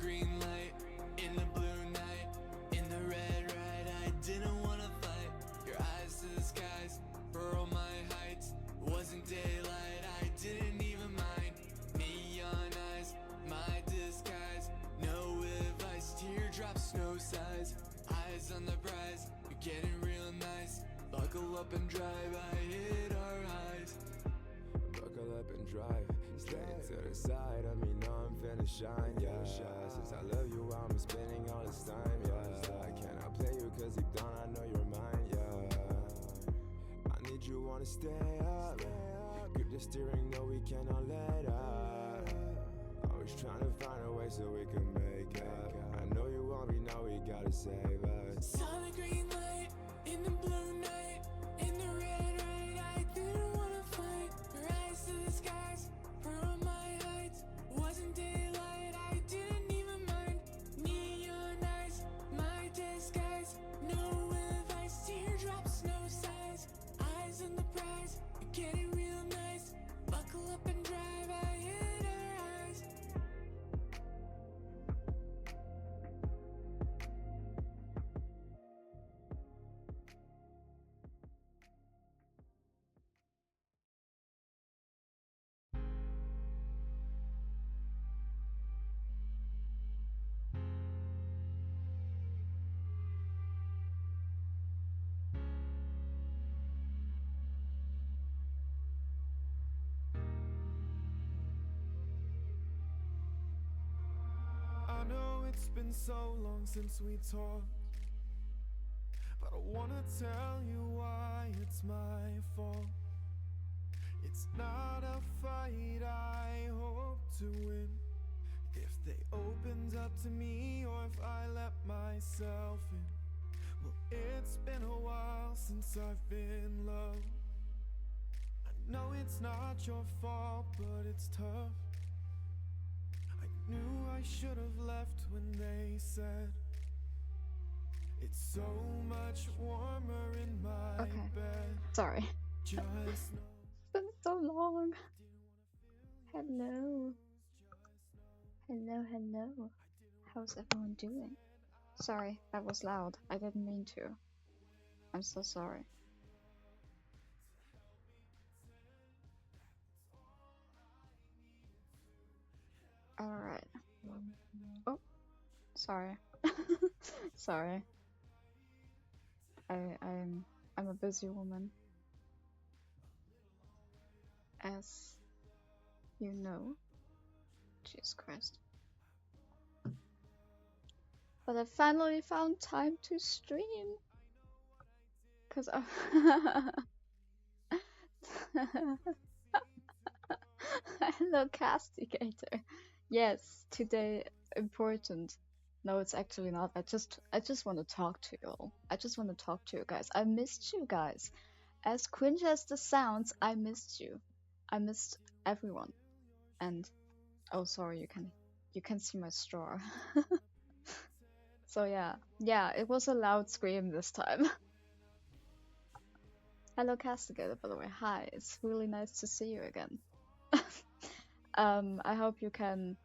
green light, in the blue night, in the red ride. I didn't wanna fight. Your eyes to the skies, furrow my heights. Wasn't daylight, I didn't even mind. Neon eyes, my disguise. No advice, teardrops, no size. Eyes on the prize, you're getting real nice. Buckle up and drive, I hit our highs. Buckle up and drive, stay to the side of me, know I'm finna shine, yeah. Since I love you, I'm spending all this time, yeah. I cannot play you cause deep down I know you're mine, yeah. I need you, wanna stay up, grip the steering, no we cannot let up. Always trying to find a way so we can make up. I know you want me, now we gotta save us. Saw the green light, in the blue night, in the red light. I didn't wanna fight. Your eyes to the skies, from my heights. Wasn't daylight, I didn't even mind. Neon eyes, my disguise. No advice, teardrops, no size. Eyes on the prize, you're getting real nice. Buckle up and drive, I hit our eyes. I know it's been so long since we talked, but I wanna tell you why it's my fault. It's not a fight I hope to win. If they opened up to me or if I let myself in. Well, it's been a while since I've been loved. I know it's not your fault, but it's tough. I knew I should have left when they said it's so much warmer in my bed. Sorry. Just know It's been so long. Hello. Hello. How's everyone doing? Sorry, that was loud. I didn't mean to. I'm so sorry. Alright. Oh, sorry. Sorry. I'm a busy woman. As you know. Jesus Christ. But I finally found time to stream. Cause I Hello Castigator. Yes, today important. No, it's actually not. I just want to talk to you all. I just want to talk to you guys. I missed you guys. As cringe as this sounds, I missed you. I missed everyone. And oh, sorry, you can see my straw. So yeah, it was a loud scream this time. Hello Castigator, by the way. Hi, it's really nice to see you again. I hope you can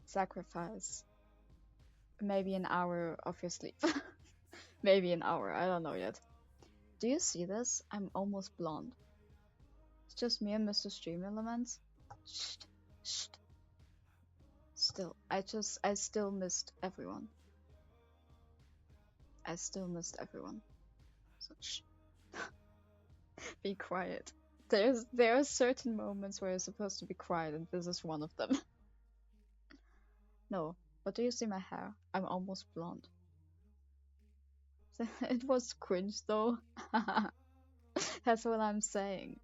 sacrifice maybe an hour of your sleep. Maybe an hour, I don't know yet. Do you see this? I'm almost blonde. It's just me and Mr. Stream Elements. Shh. Still, I still missed everyone. So shh. Be quiet. There are certain moments where you're supposed to be quiet, and this is one of them. No, but do you see my hair? I'm almost blonde. It was cringe though. That's what I'm saying.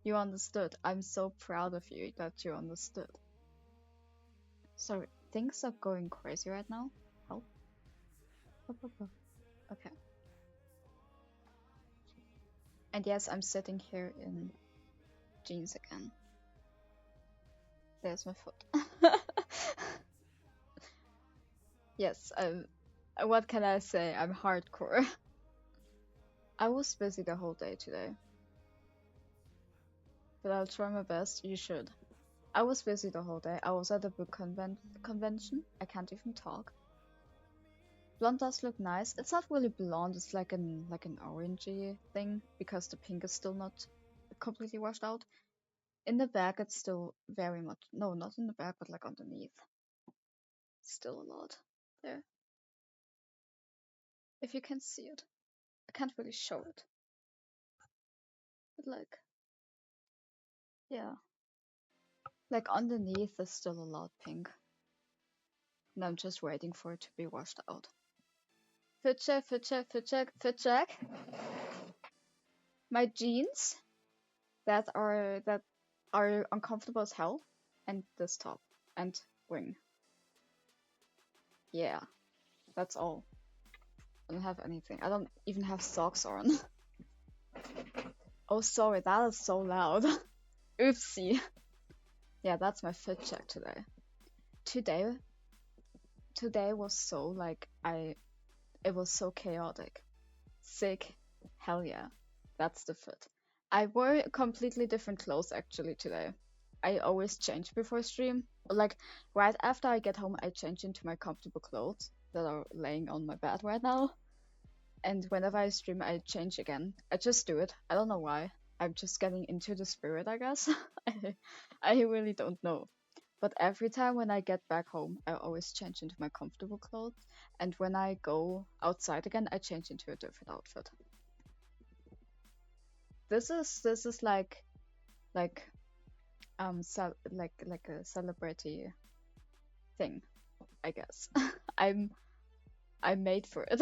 You understood. I'm so proud of you that you understood. So things are going crazy right now. Help. Okay. And yes, I'm sitting here in jeans again. There's my foot. Yes, what can I say? I'm hardcore. I was busy the whole day today. But I'll try my best. You should. I was busy the whole day. I was at a book convention. I can't even talk. Blonde does look nice. It's not really blonde. It's like an orangey thing because the pink is still not completely washed out. In the back, it's still very much no, not in the back, but like underneath. Still a lot there. If you can see it, I can't really show it, but like yeah, like underneath is still a lot pink. And I'm just waiting for it to be washed out. Fit check, fit check, fit check, fit check. My jeans that are uncomfortable as hell, and this top and wing. Yeah, that's all. I don't have anything. I don't even have socks on. Oh, sorry, that is so loud. Oopsie. Yeah, that's my fit check today. Today, today was so like it was so chaotic. Sick. Hell yeah. That's the fit. I wore completely different clothes actually today. I always change before stream. Like right after I get home, I change into my comfortable clothes that are laying on my bed right now. And whenever I stream, I change again. I just do it. I don't know why. I'm just getting into the spirit, I guess. I really don't know. But every time when I get back home, I always change into my comfortable clothes. And when I go outside again, I change into a different outfit. This is like like a celebrity thing, I guess. I'm I'm made for it.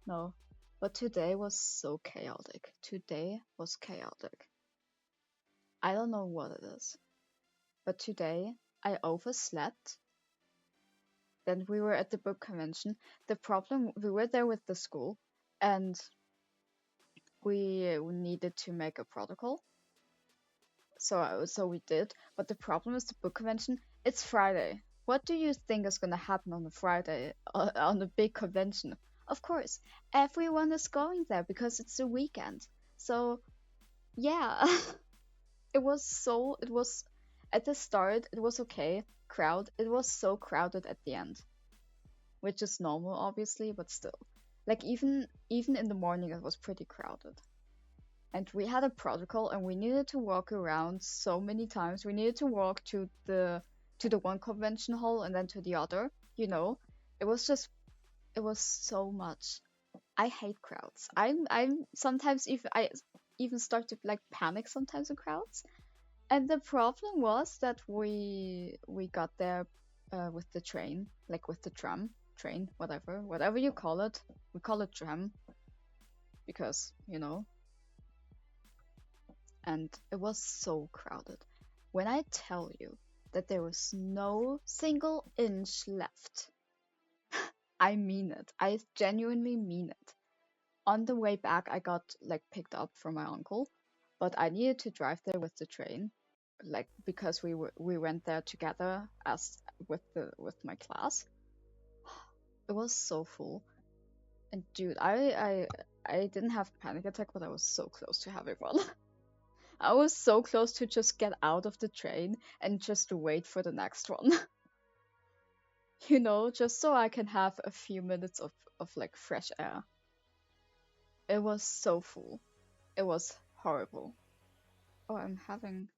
No. But today was so chaotic. Today was chaotic. I don't know what it is. But today I overslept. Then we were at the book convention. The problem, we were there with the school and we needed to make a protocol. So we did. But the problem is the book convention. It's Friday. What do you think is gonna happen on a Friday on a big convention? Of course, everyone is going there because it's a weekend. So yeah, it was at the start it was okay crowd. It was so crowded at the end, which is normal obviously, but still, like even in the morning it was pretty crowded. And we had a protocol and we needed to walk around so many times. We needed to walk to the one convention hall and then to the other, you know. It was just it was so much. I hate crowds. I'm sometimes even start to like panic sometimes in crowds. And the problem was that we got there with the train, like with the tram, train, whatever you call it. We call it tram because, you know, and it was so crowded. When I tell you that there was no single inch left, I mean it. I genuinely mean it. On the way back, I got like picked up from my uncle, but I needed to drive there with the train, like because we went there together as with my class. It was so full, and dude, I didn't have a panic attack, but I was so close to having one. I was so close to just get out of the train and just wait for the next one. You know, just so I can have a few minutes of like fresh air. It was so full. It was horrible. Oh, I'm having.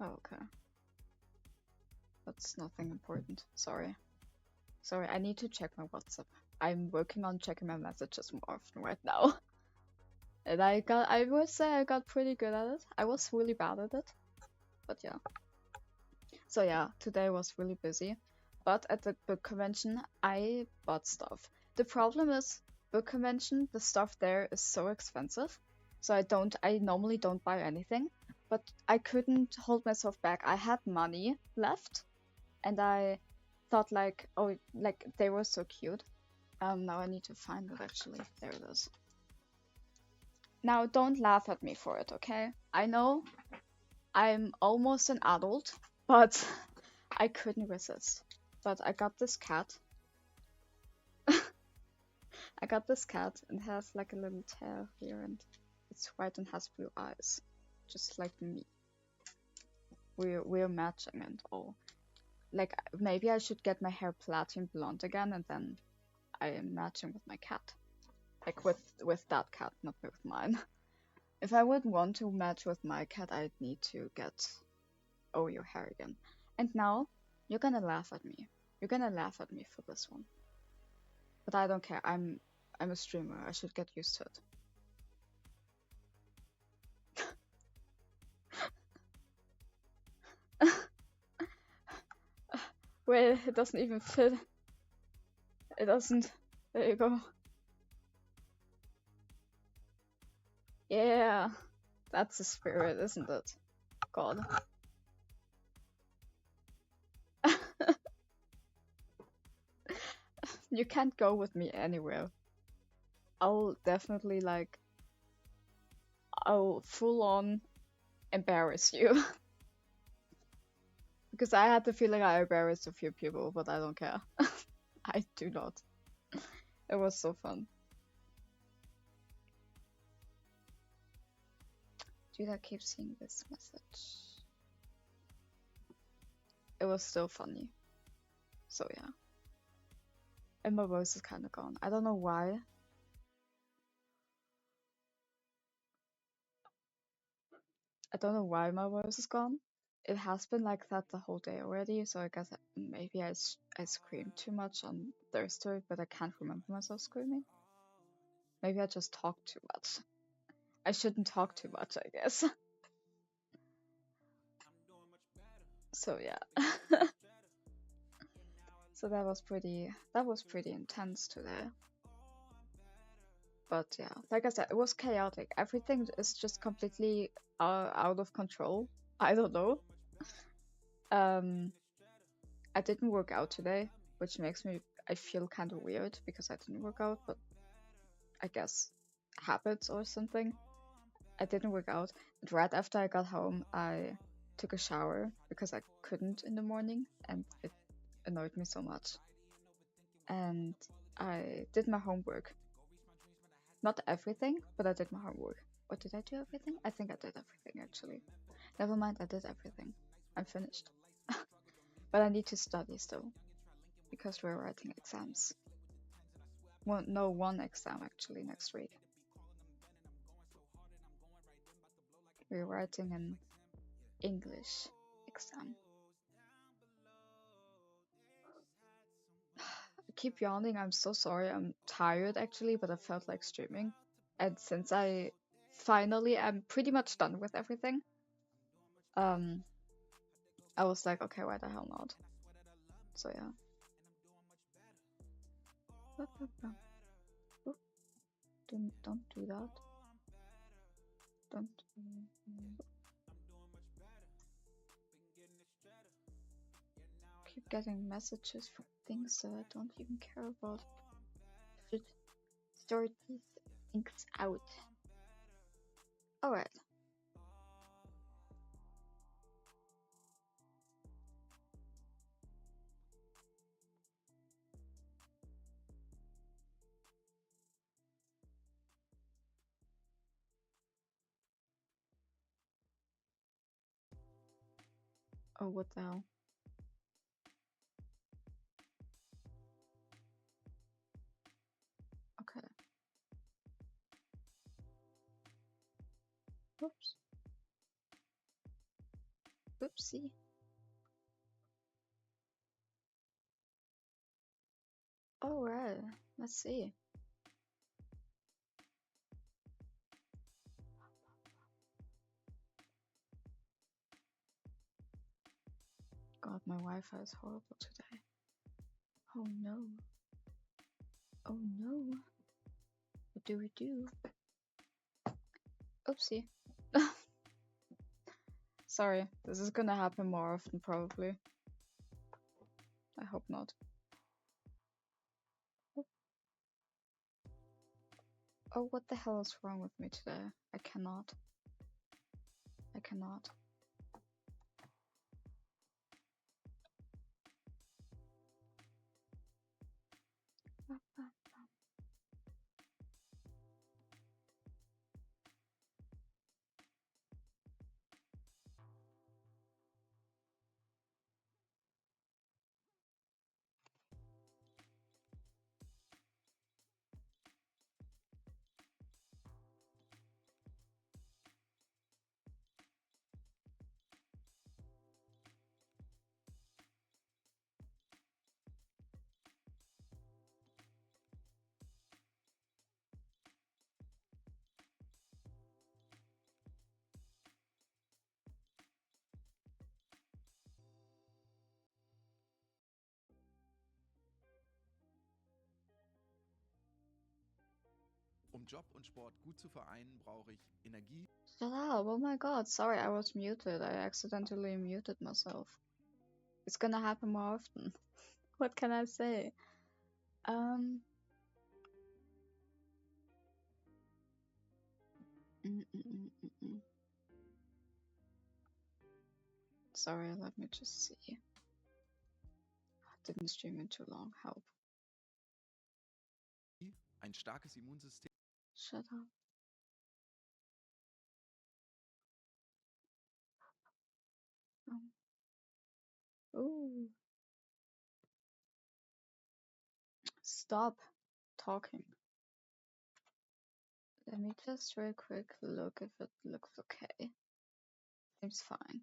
Oh, okay. That's nothing important. Sorry. Sorry, I need to check my WhatsApp. I'm working on checking my messages more often right now. And I would say I got pretty good at it. I was really bad at it. But yeah. So yeah, today was really busy. But at the book convention, I bought stuff. The problem is, book convention, the stuff there is so expensive. So I normally don't buy anything. But I couldn't hold myself back. I had money left. And I thought like, oh, like they were so cute. Now I need to find it actually. There it is. Now don't laugh at me for it, okay? I know I'm almost an adult, but I couldn't resist. But I got this cat. I got this cat and it has like a little tail here and He's white and has blue eyes, just like me. We're matching and all. Like maybe I should get my hair platinum blonde again, and then I am matching with my cat. Like with that cat, not with mine. If I would want to match with my cat, I'd need to get your hair again. And now you're gonna laugh at me. You're gonna laugh at me for this one. But I don't care. I'm a streamer. I should get used to it. Wait, it doesn't even fit. It doesn't. There you go. Yeah, that's the spirit, isn't it? God. You can't go with me anywhere. I'll definitely I'll full on embarrass you. Because I had the feeling I embarrassed a few people, but I don't care. I do not. It was so fun. Dude, I keep seeing this message. It was still funny. So yeah. And my voice is kinda gone. I don't know why. I don't know why my voice is gone. It has been like that the whole day already, so I guess maybe I screamed too much on Thursday, but I can't remember myself screaming. Maybe I just talked too much. I shouldn't talk too much, I guess. So yeah. So that was pretty intense today. But yeah, like I said, it was chaotic. Everything is just completely out of control. I don't know. I didn't work out today, which makes I feel kind of weird because I didn't work out, but I guess habits or something. I didn't work out. And right after I got home, I took a shower because I couldn't in the morning, and it annoyed me so much. And I did my homework. Not everything, but I did my homework. Or did I do everything? I think I did everything actually. Never mind, I did everything. I'm finished. But I need to study still, because we're writing exams. One exam actually next week. We're writing an English exam. I keep yawning, I'm so sorry. I'm tired actually, but I felt like streaming. And since I finally am pretty much done with everything, I was like, okay, why the hell not? So yeah. Don't do that. Don't. Keep getting messages from things that I don't even care about. Should sort these things out. Alright. Oh, what the hell? Okay. Whoops. Whoopsie. Alright, let's see. God, my Wi-Fi is horrible today. Oh no. Oh no. What do we do? Oopsie. Sorry, this is gonna happen more often probably. I hope not. Oh, what the hell is wrong with me today? I cannot. I cannot. Um Job und Sport gut zu vereinen, brauche ich Energie. Shut up! Oh my god, sorry, I was muted. I accidentally muted myself. It's gonna happen more often. What can I say? Mm, mm, mm, mm, mm, mm. Sorry, let me just see. Didn't stream in too long. Help. Ein starkes Immunsystem. Shut up. Ooh. Stop talking. Let me just real quick look if it looks okay. Seems fine.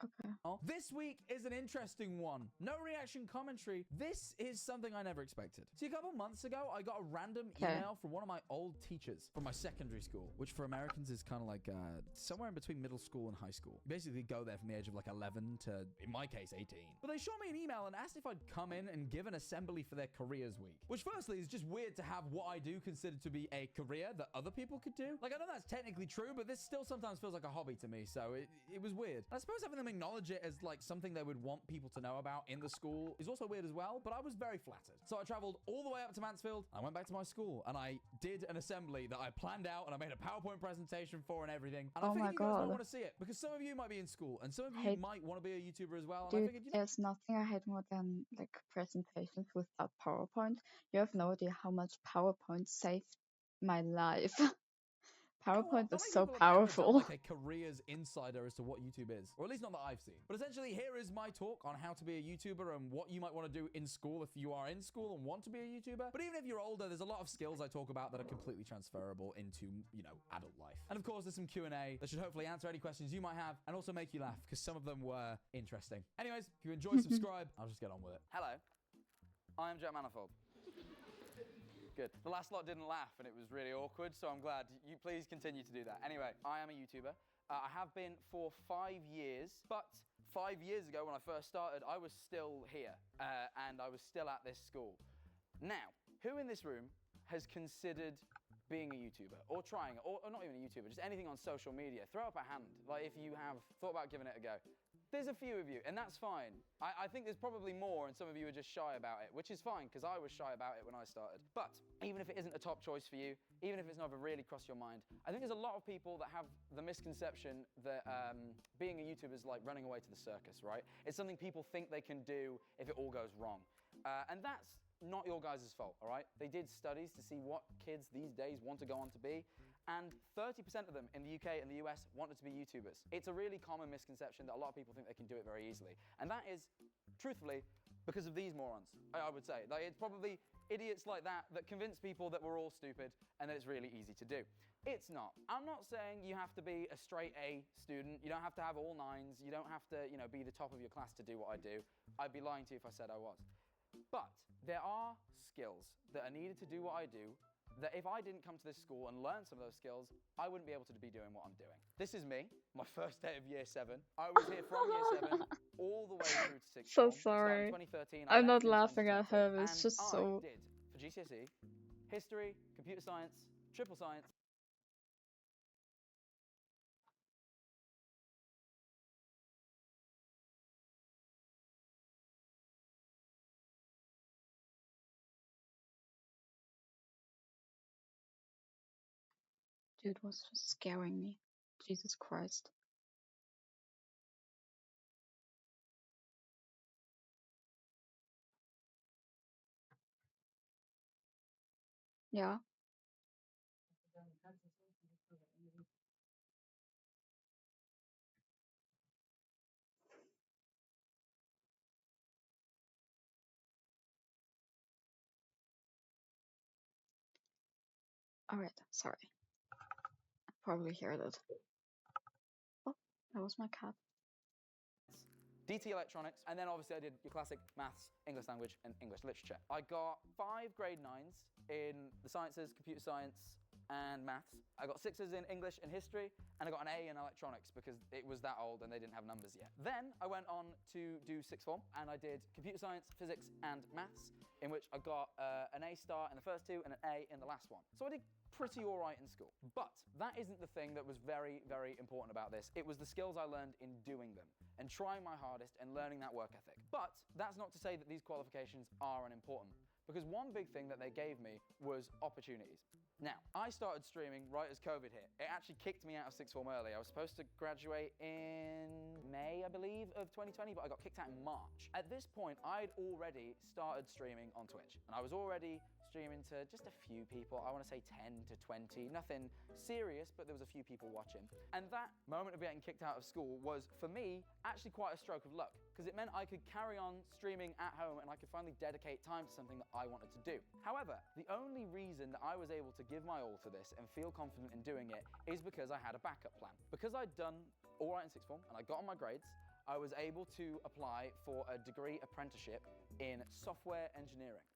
Okay. This week is an interesting one. No reaction commentary. This is something I never expected. See, a couple months ago, I got a random email from one of my old teachers from my secondary school, which for Americans is kind of like somewhere in between middle school and high school. You basically go there from the age of like 11 to, in my case, 18. But they shot me an email and asked if I'd come in and give an assembly for their careers week, which firstly is just weird to have what I do considered to be a career that other people could do. Like, I know that's technically true, but this still sometimes feels like a hobby to me, so it was weird. And I suppose having them acknowledge it as like something they would want people to know about in the school is also weird as well, but I was very flattered. So I traveled all the way up to Mansfield. I went back to my school and I did an assembly that I planned out and I made a PowerPoint presentation for and everything. And I figured you guys might want to see it because some of you might be in school and some of you might want to be a YouTuber as well. And Dude, I figured, there's nothing I hate more than like presentations without PowerPoint. You have no idea how much PowerPoint saved my life. PowerPoint is so powerful. Like a careers insider as to what YouTube is, or at least not that I've seen. But essentially, here is my talk on how to be a YouTuber and what you might want to do in school if you are in school and want to be a YouTuber. But even if you're older, there's a lot of skills I talk about that are completely transferable into, you know, adult life. And of course, there's some Q&A that should hopefully answer any questions you might have and also make you laugh because some of them were interesting. Anyways, if you enjoy, subscribe. I'll just get on with it. Hello, I'm Jack Manifold. Good. The last lot didn't laugh and it was really awkward, so I'm glad. You please continue to do that. Anyway, I am a YouTuber. I have been for 5 years, but 5 years ago when I first started, I was still here and I was still at this school. Now, who in this room has considered being a YouTuber or trying it, or not even a YouTuber, just anything on social media? Throw up a hand, like if you have thought about giving it a go. There's a few of you, and that's fine. I think there's probably more, and some of you are just shy about it, which is fine, because I was shy about it when I started. But even if it isn't a top choice for you, even if it's never really crossed your mind, I think there's a lot of people that have the misconception that being a YouTuber is like running away to the circus, right? It's something people think they can do if it all goes wrong. And that's not your guys' fault, all right? They did studies to see what kids these days want to go on to be, and 30% of them in the UK and the US wanted to be YouTubers. It's a really common misconception that a lot of people think they can do it very easily. And that is, truthfully, because of these morons, I would say. Like, it's probably idiots like that that convince people that we're all stupid and that it's really easy to do. It's not. I'm not saying you have to be a straight A student. You don't have to have all 9s. You don't have to, you know, be the top of your class to do what I do. I'd be lying to you if I said I was. But there are skills that are needed to do what I do that if I didn't come to this school and learn some of those skills, I wouldn't be able to be doing what I'm doing. This is me, my first day of year 7. I was here from year 7 all the way through to 6th So form. sorry. In 2013, I'm not left in laughing at 2020, him. It's and just so. I did for GCSE, history, computer science, triple science. Dude was just scaring me. Jesus Christ. Yeah. Alright, sorry. I probably heard it. Oh, that was my cat. DT Electronics, and then obviously I did your classic maths, English language, and English literature. I got 5 grade 9s in the sciences, computer science, and maths. I got 6s in English and history, and I got an A in electronics because it was that old and they didn't have numbers yet. Then I went on to do sixth form, and I did computer science, physics, and maths, in which I got an A star in the first two and an A in the last one. So I did pretty all right in school. But that isn't the thing that was very, very important about this. It was the skills I learned in doing them and trying my hardest and learning that work ethic. But that's not to say that these qualifications are unimportant, because one big thing that they gave me was opportunities. Now, I started streaming right as COVID hit. It actually kicked me out of sixth form early. I was supposed to graduate in May, I believe, of 2020, but I got kicked out in March. At this point, I'd already started streaming on Twitch, and I was already streaming to just a few people. I want to say 10 to 20, nothing serious, but there was a few people watching. And that moment of getting kicked out of school was, for me, actually quite a stroke of luck, because it meant I could carry on streaming at home and I could finally dedicate time to something that I wanted to do. However, the only reason that I was able to give my all to this and feel confident in doing it is because I had a backup plan. Because I'd done all right in sixth form and I got on my grades, I was able to apply for a degree apprenticeship in software engineering.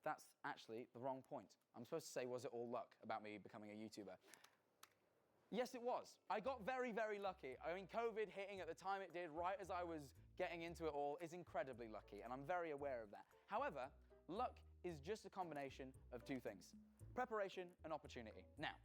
That's actually the wrong point. I'm supposed to say, was it all luck about me becoming a YouTuber? Yes, it was. I got very, very lucky. I mean, COVID hitting at the time it did, right as I was getting into it all, is incredibly lucky, and I'm very aware of that. However, luck is just a combination of two things: preparation and opportunity. Now,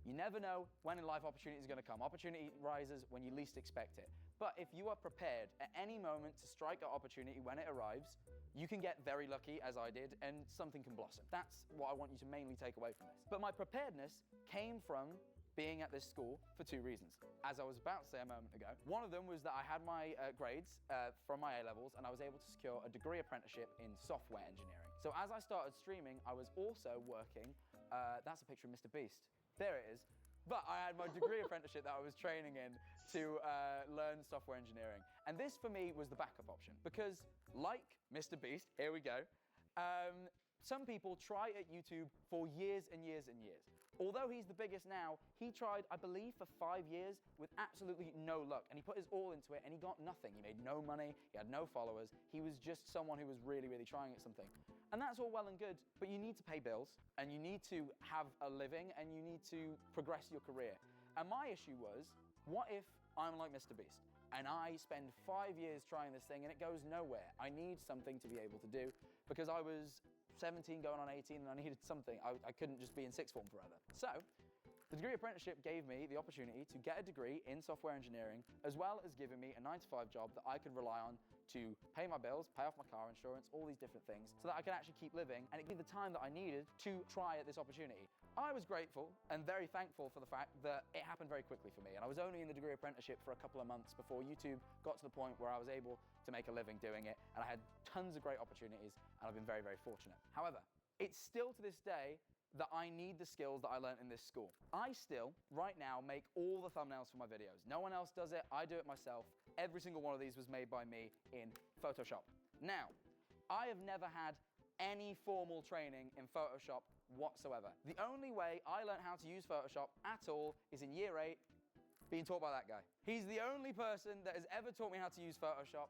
you never know when in life opportunity is going to come. Opportunity rises when you least expect it. But if you are prepared at any moment to strike that opportunity when it arrives, you can get very lucky, as I did, and something can blossom. That's what I want you to mainly take away from this. But my preparedness came from being at this school for two reasons. As I was about to say a moment ago, one of them was that I had my grades from my A-levels, and I was able to secure a degree apprenticeship in software engineering. So as I started streaming, I was also working, that's a picture of Mr. Beast. There it is. But I had my degree apprenticeship that I was training in to learn software engineering. And this, for me, was the backup option. Because, like Mr. Beast, here we go, some people try at YouTube for years and years and years. Although he's the biggest now, he tried, I believe, for 5 years with absolutely no luck. And he put his all into it, and he got nothing. He made no money, he had no followers. He was just someone who was really, really trying at something. And that's all well and good, but you need to pay bills, and you need to have a living, and you need to progress your career. And my issue was, what if I'm like Mr. Beast, and I spend 5 years trying this thing, and it goes nowhere? I need something to be able to do, because I was 17 going on 18, and I needed something. I couldn't just be in sixth form forever. So the degree apprenticeship gave me the opportunity to get a degree in software engineering, as well as giving me a 9-to-5 job that I could rely on to pay my bills, pay off my car insurance, all these different things, so that I could actually keep living, and it gave me the time that I needed to try at this opportunity. I was grateful and very thankful for the fact that it happened very quickly for me, and I was only in the degree apprenticeship for a couple of months before YouTube got to the point where I was able to make a living doing it, and I had tons of great opportunities, and I've been very, very fortunate. However, it's still to this day that I need the skills that I learned in this school. I still, right now, make all the thumbnails for my videos. No one else does it, I do it myself. Every single one of these was made by me in Photoshop. Now, I have never had any formal training in Photoshop whatsoever. The only way I learned how to use Photoshop at all is in year 8, being taught by that guy. He's the only person that has ever taught me how to use Photoshop.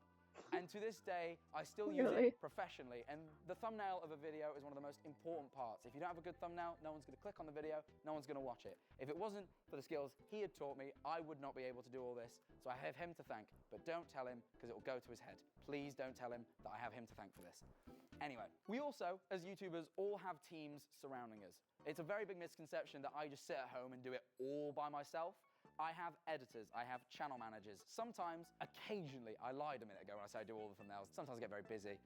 And to this day, I still use it professionally. And the thumbnail of a video is one of the most important parts. If you don't have a good thumbnail, no one's going to click on the video, no one's going to watch it. If it wasn't for the skills he had taught me, I would not be able to do all this. So I have him to thank, but don't tell him, because it will go to his head. Please don't tell him that I have him to thank for this. Anyway, we also, as YouTubers, all have teams surrounding us. It's a very big misconception that I just sit at home and do it all by myself. I have editors, I have channel managers. Sometimes, occasionally, I lied a minute ago when I said I do all the thumbnails. Sometimes I get very busy.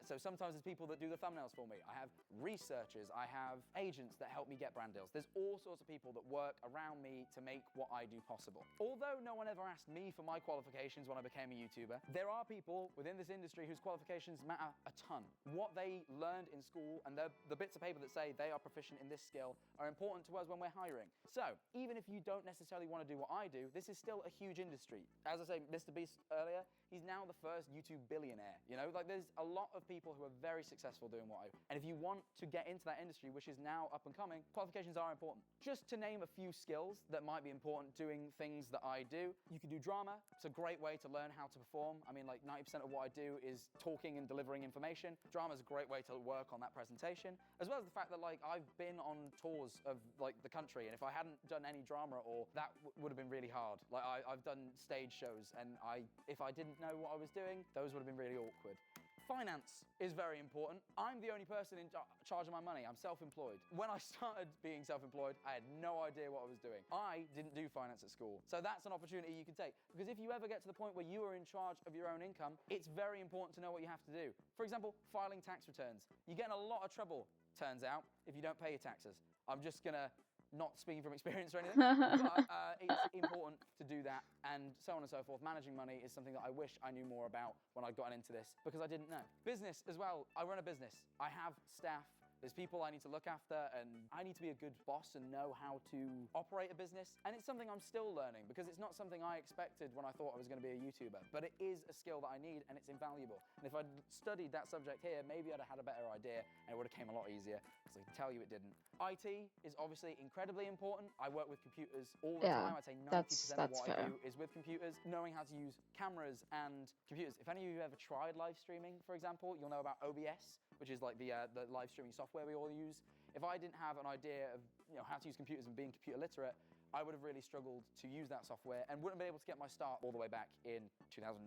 So sometimes there's people that do the thumbnails for me. I have researchers, I have agents that help me get brand deals. There's all sorts of people that work around me to make what I do possible. Although no one ever asked me for my qualifications when I became a YouTuber, there are people within this industry whose qualifications matter a ton. What they learned in school and the bits of paper that say they are proficient in this skill are important to us when we're hiring. So even if you don't necessarily want to do what what I do, this is still a huge industry. As I say, Mr. Beast earlier, he's now the first YouTube billionaire. You know, like there's a lot of people who are very successful doing what I do. And if you want to get into that industry, which is now up and coming, qualifications are important. Just to name a few skills that might be important doing things that I do, you can do drama. It's a great way to learn how to perform. I mean, like 90% of what I do is talking and delivering information. Drama is a great way to work on that presentation, as well as the fact that like I've been on tours of like the country, and if I hadn't done any drama at all, that would have been really hard. Like I've done stage shows, and if I didn't know what I was doing, those would have been really awkward. Finance is very important. I'm the only person in charge of my money. I'm self-employed. When I started being self-employed, I had no idea what I was doing. I didn't do finance at school. So that's an opportunity you can take. Because if you ever get to the point where you are in charge of your own income, it's very important to know what you have to do. For example, filing tax returns. You get in a lot of trouble, turns out, if you don't pay your taxes. I'm just gonna not speaking from experience or anything, but it's important to do that, and so on and so forth. Managing money is something that I wish I knew more about when I'd gotten into this, because I didn't know. Business as well. I run a business. I have staff. There's people I need to look after, and I need to be a good boss and know how to operate a business. And it's something I'm still learning, because it's not something I expected when I thought I was going to be a YouTuber. But it is a skill that I need, and it's invaluable. And if I'd studied that subject here, maybe I'd have had a better idea, and it would have came a lot easier, because I can tell you it didn't. IT is obviously incredibly important. I work with computers all the time. I'd say 90% of what I do is with computers. Knowing how to use cameras and computers. If any of you have ever tried live streaming, for example, you'll know about OBS, which is like the live streaming software we all use. If I didn't have an idea of how to use computers and being computer literate, I would have really struggled to use that software and wouldn't be able to get my start all the way back in 2019.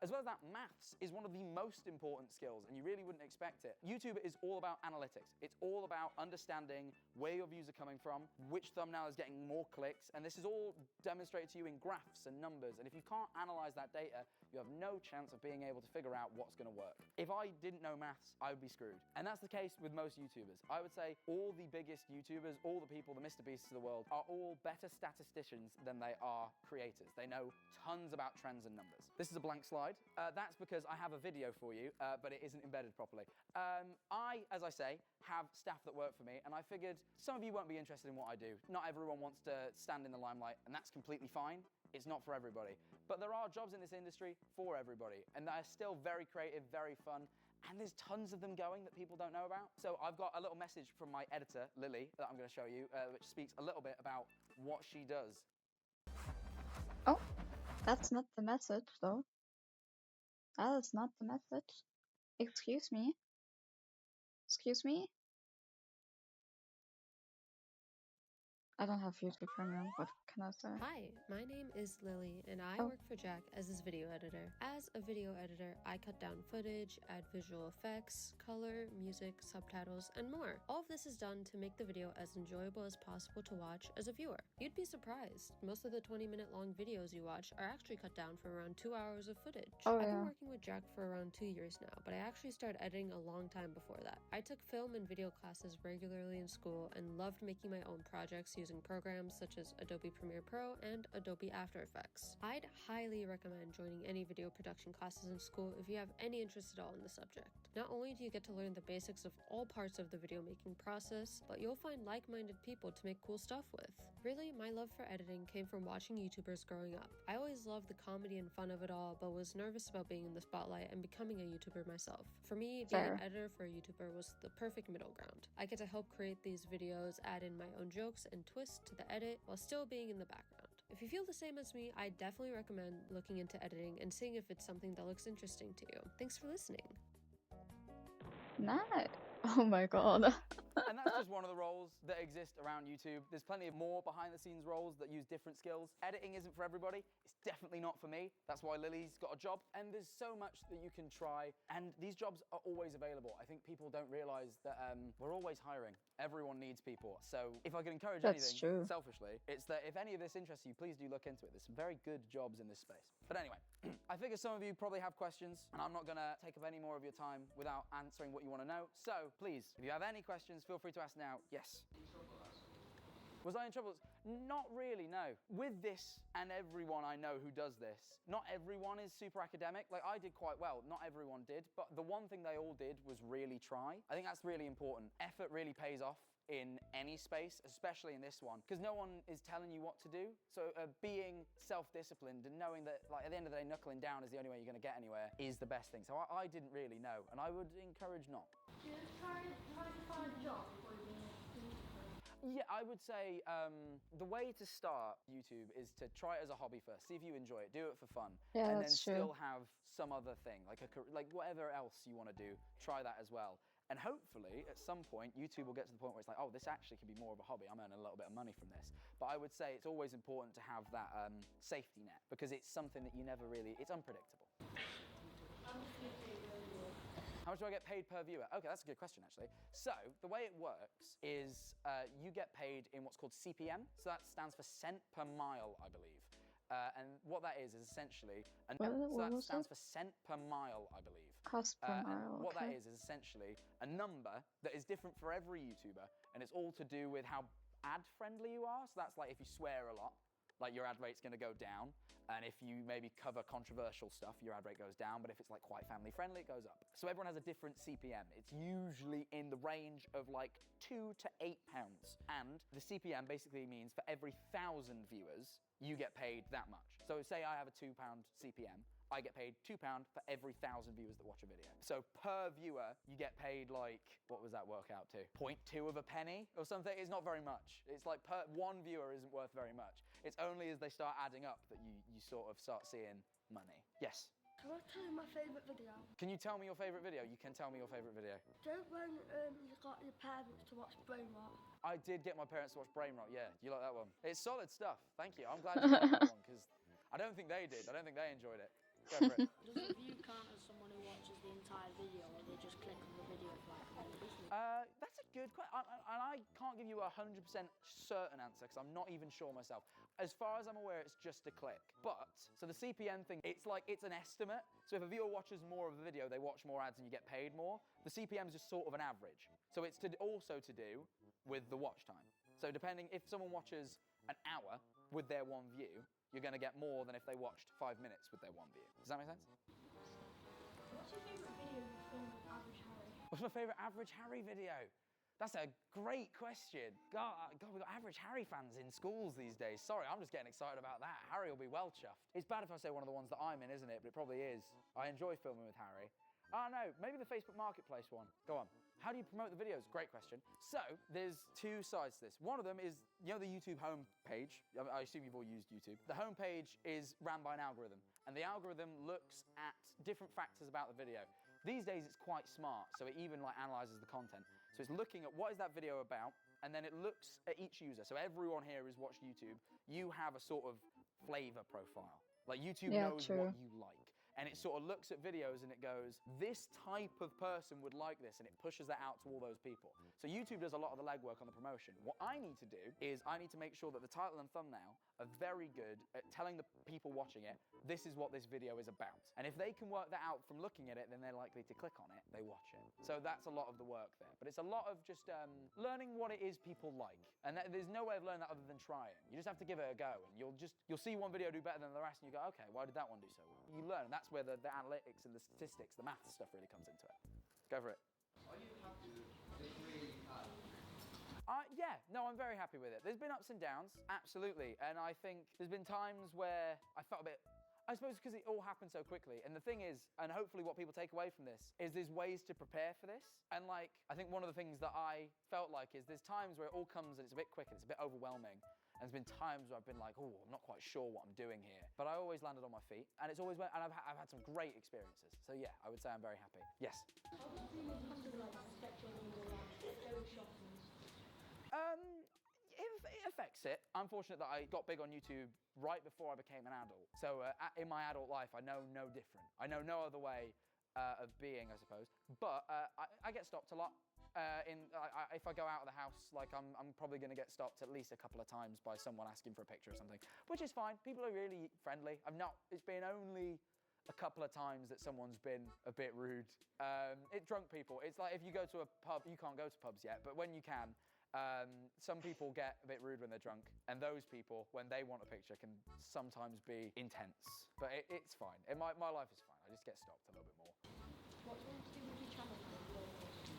As well as that, maths is one of the most important skills, and you really wouldn't expect it. YouTube is all about analytics. It's all about understanding where your views are coming from, which thumbnail is getting more clicks, and this is all demonstrated to you in graphs and numbers. And if you can't analyze that data, you have no chance of being able to figure out what's going to work. If I didn't know maths, I would be screwed. And that's the case with most YouTubers. I would say all the biggest YouTubers, all the people, the Mr. Beasts of the world, are all better statisticians than they are creators. They know tons about trends and numbers. This is a blank slide. That's because I have a video for you, but it isn't embedded properly. I, as I say, have staff that work for me, and I figured some of you won't be interested in what I do. Not everyone wants to stand in the limelight, and that's completely fine. It's not for everybody. But there are jobs in this industry for everybody, and they're still very creative, very fun, and there's tons of them going that people don't know about. So I've got a little message from my editor, Lily, that I'm going to show you, which speaks a little bit about what she does. Oh, that's not the message, though. That is not the message. Excuse me. Excuse me? I don't have YouTube Premium. What can I say? Hi, my name is Lily, and I Oh. work for Jack as his video editor. As a video editor, I cut down footage, add visual effects, color, music, subtitles, and more. All of this is done to make the video as enjoyable as possible to watch as a viewer. You'd be surprised. Most of the 20-minute long videos you watch are actually cut down from around 2 hours of footage. Oh, I've yeah. been working with Jack for around 2 years now, but I actually started editing a long time before that. I took film and video classes regularly in school and loved making my own projects using programs such as Adobe Premiere Pro and Adobe After Effects. I'd highly recommend joining any video production classes in school if you have any interest at all in the subject. Not only do you get to learn the basics of all parts of the video making process, but you'll find like-minded people to make cool stuff with. Really, my love for editing came from watching YouTubers growing up. I always loved the comedy and fun of it all, but was nervous about being in the spotlight and becoming a YouTuber myself. For me, being an editor for a YouTuber was the perfect middle ground. I get to help create these videos, add in my own jokes and twists to the edit while still being in the background. If you feel the same as me, I definitely recommend looking into editing and seeing if it's something that looks interesting to you. Thanks for listening. Nice. Oh my god. And that's just one of the roles that exist around YouTube. There's plenty of more behind-the-scenes roles that use different skills. Editing isn't for everybody. It's definitely not for me. That's why Lily's got a job. And there's so much that you can try. And these jobs are always available. I think people don't realize that we're always hiring. Everyone needs people. So if I could encourage That's anything, true. selfishly, it's that if any of this interests you, please do look into it. There's some very good jobs in this space. But anyway, I figure some of you probably have questions, and I'm not going to take up any more of your time without answering what you want to know. So please, if you have any questions, feel free to ask now. Yes? Was I in trouble? Not really, no. With this and everyone I know who does this, not everyone is super academic. Like, I did quite well. Not everyone did. But the one thing they all did was really try. I think that's really important. Effort really pays off. in any space, especially in this one, because no one is telling you what to do. So being self-disciplined and knowing that, like, at the end of the day, knuckling down is the only way you're going to get anywhere is the best thing. So I didn't really know, and I would encourage not. Try to find a job before you do it. Yeah, I would say the way to start YouTube is to try it as a hobby first. See if you enjoy it. Do it for fun. Yeah, and then that's true. still have some other thing, like whatever else you want to do, try that as well. And hopefully, at some point, YouTube will get to the point where it's like, oh, this actually can be more of a hobby. I'm earning a little bit of money from this. But I would say it's always important to have that safety net, because it's something that you never really, it's unpredictable. How much do I get paid per viewer? Okay, that's a good question, actually. So the way it works is you get paid in what's called CPM. So that stands for cent per mile, I believe. And what that is essentially, What stands was for cent per mile, I believe. Cost per And mile, what that okay. is essentially a number that is different for every YouTuber, and it's all to do with how ad-friendly you are. So that's like if you swear a lot, like your ad rate's going to go down, and if you maybe cover controversial stuff, your ad rate goes down, but if it's like quite family friendly, it goes up. So everyone has a different CPM. It's usually in the range of like £2 to £8. And the CPM basically means for every 1,000 viewers, you get paid that much. So say I have a £2 CPM, I get paid £2 for every 1,000 viewers that watch a video. So per viewer, you get paid like, what was that work out to? 0.2 of a penny or something? It's not very much. It's like per one viewer isn't worth very much. It's only as they start adding up that you sort of start seeing money. Yes? Can I tell you my favourite video? Can you tell me your favourite video? You can tell me your favourite video. Don't when you got your parents to watch Brain Rot. I did get my parents to watch Brain Rot, yeah. You like that one? It's solid stuff. Thank you. I'm glad you like that one, because I don't think they did. I don't think they enjoyed it. Go for it. Does a view count as someone who watches the entire video, or they just click on the video for like a minute? That's a good question, and I can't give you a 100% certain answer because I'm not even sure myself. As far as I'm aware, it's just a click. But, so the CPM thing, it's an estimate. So if a viewer watches more of a video, they watch more ads and you get paid more. The CPM is just sort of an average. So it's also to do with the watch time. So depending, if someone watches an hour with their one view, you're going to get more than if they watched 5 minutes with their one view. Does that make sense? What's your favourite video you filmed with Average Harry? What's my favourite Average Harry video? That's a great question. God, we've got Average Harry fans in schools these days. Sorry, I'm just getting excited about that. Harry will be well chuffed. It's bad if I say one of the ones that I'm in, isn't it? But it probably is. I enjoy filming with Harry. I don't know, maybe the Facebook Marketplace one. Go on. How do you promote the videos? Great question. So, there's two sides to this. One of them is, you know, the YouTube homepage. I assume you've all used YouTube. The homepage is ran by an algorithm, and the algorithm looks at different factors about the video. These days, it's quite smart, so it even like analyzes the content. So it's looking at what is that video about, and then it looks at each user. So everyone here who's watched YouTube, you have a sort of flavor profile. Like YouTube knows true. what you like. And it sort of looks at videos and it goes, this type of person would like this, and it pushes that out to all those people. So YouTube does a lot of the legwork on the promotion. What I need to do is I need to make sure that the title and thumbnail are very good at telling the people watching it, this is what this video is about. And if they can work that out from looking at it, then they're likely to click on it, they watch it. So that's a lot of the work there. But it's a lot of just learning what it is people like. And there's no way of learning that other than trying. You just have to give it a go, and you'll see one video do better than the rest, and you go, okay, why did that one do so well? You learn, and that's where the analytics and the statistics, the math stuff really comes into it. Go for it. Are you happy with the career you've had? Yeah, no, I'm very happy with it. There's been ups and downs, absolutely. And I think there's been times where I felt a bit, I suppose because it all happened so quickly. And the thing is, and hopefully what people take away from this, is there's ways to prepare for this. And like, I think one of the things that I felt like is there's times where it all comes and it's a bit quick and it's a bit overwhelming. And there's been times where I've been like, oh, I'm not quite sure what I'm doing here. But I always landed on my feet. And it's always, and I've had some great experiences. So yeah, I would say I'm very happy. Yes? How does being a content like spectating your life very shocking? It affects it. I'm fortunate that I got big on YouTube right before I became an adult. So in my adult life, I know no different. I know no other way of being, I suppose. But I get stopped a lot. If I go out of the house, like I'm probably going to get stopped at least a couple of times by someone asking for a picture or something, which is fine. People are really friendly. It's been only a couple of times that someone's been a bit rude. Drunk people. It's like if you go to a pub, you can't go to pubs yet, but when you can, some people get a bit rude when they're drunk, and those people, when they want a picture, can sometimes be intense. But it's fine. My life is fine. I just get stopped a little bit more. What do you want to do with your channel?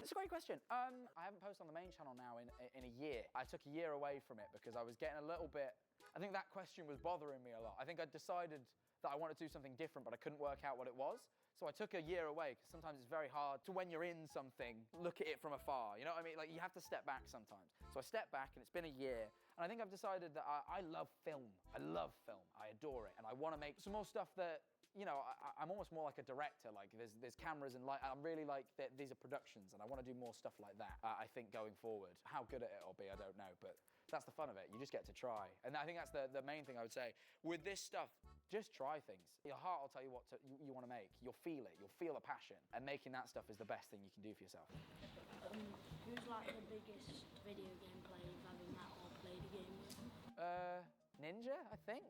It's a great question. I haven't posted on the main channel now in a year. I took a year away from it because I was getting a little bit. I think that question was bothering me a lot. I think I decided that I wanted to do something different, but I couldn't work out what it was. So I took a year away because sometimes it's very hard to, when you're in something, look at it from afar. You know what I mean? Like, you have to step back sometimes. So I stepped back, and it's been a year. And I think I've decided that I love film. I love film. I adore it. And I want to make some more stuff that, you know, I'm almost more like a director. Like, there's cameras and light. I'm really like, these are productions, and I want to do more stuff like that, I think, going forward. How good at it will be, I don't know. But that's the fun of it. You just get to try. And I think that's the main thing I would say. With this stuff, just try things. Your heart will tell you what you want to make. You'll feel it. You'll feel a passion. And making that stuff is the best thing you can do for yourself. Who's like the biggest video game player you've ever met or played a game with? Ninja, I think.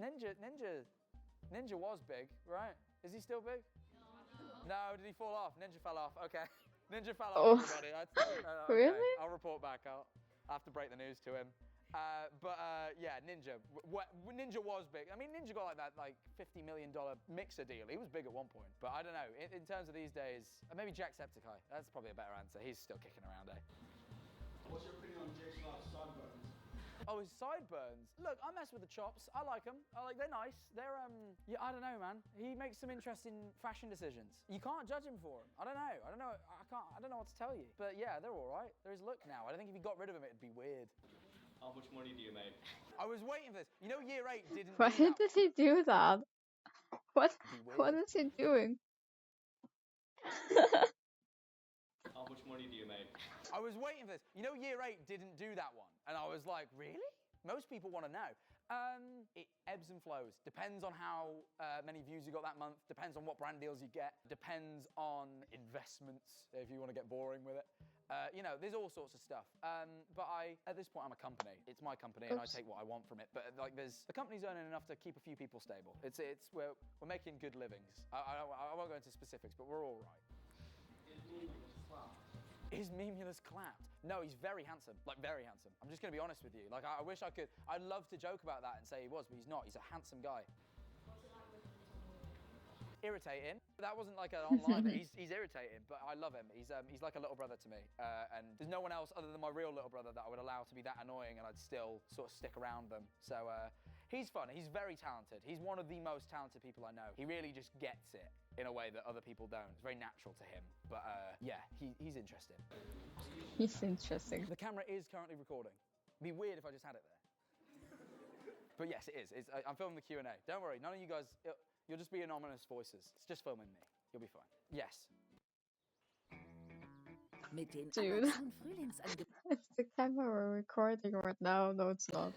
Ninja was big, right? Is he still big? No, did he fall off? Ninja fell off. Okay. Ninja fell off, everybody. Okay. Really? I'll report back. I'll have to break the news to him. Yeah, Ninja. Ninja was big. I mean, Ninja got like that $50 million mixer deal. He was big at one point. But I don't know. In terms of these days, maybe Jacksepticeye. That's probably a better answer. He's still kicking around, eh? What's your opinion on Jake's last sideburns? Oh, his sideburns. Look, I mess with the chops. I like them. They're nice. They're yeah, I don't know, man. He makes some interesting fashion decisions. You can't judge him for them. I don't know. I don't know what to tell you. But yeah, they're all right. They're his look now. I don't think if you got rid of him, it'd be weird. How much money do you make? I was waiting for this. You know, year 8 didn't. Why do that did one. he do that? What? It'd be What weird. is he doing? How much money do you make? I was waiting for this. You know, year 8 didn't do that one. And I was like, really? Most people want to know. It ebbs and flows. Depends on how many views you got that month. Depends on what brand deals you get. Depends on investments, if you want to get boring with it. You know, there's all sorts of stuff. But at this point, I'm a company. It's my company, and I take what I want from it. But like, the company's earning enough to keep a few people stable. We're making good livings. I won't go into specifics, but we're all right. Is Memulus clapped? No, he's very handsome. Like, very handsome. I'm just going to be honest with you. Like, I wish I could. I'd love to joke about that and say he was, but he's not. He's a handsome guy. Irritating. That wasn't like an online. He's irritating, but I love him. He's like a little brother to me. And there's no one else other than my real little brother that I would allow to be that annoying, and I'd still sort of stick around them. So he's fun. He's very talented. He's one of the most talented people I know. He really just gets it in a way that other people don't. It's very natural to him. But yeah, he's interesting. He's interesting. The camera is currently recording. It'd be weird if I just had it there. But yes, it is. I'm filming the Q&A. Don't worry, none of you guys. You'll just be anonymous voices. It's just filming me. You'll be fine. Yes. Dude, is the camera recording right now? No, it's not.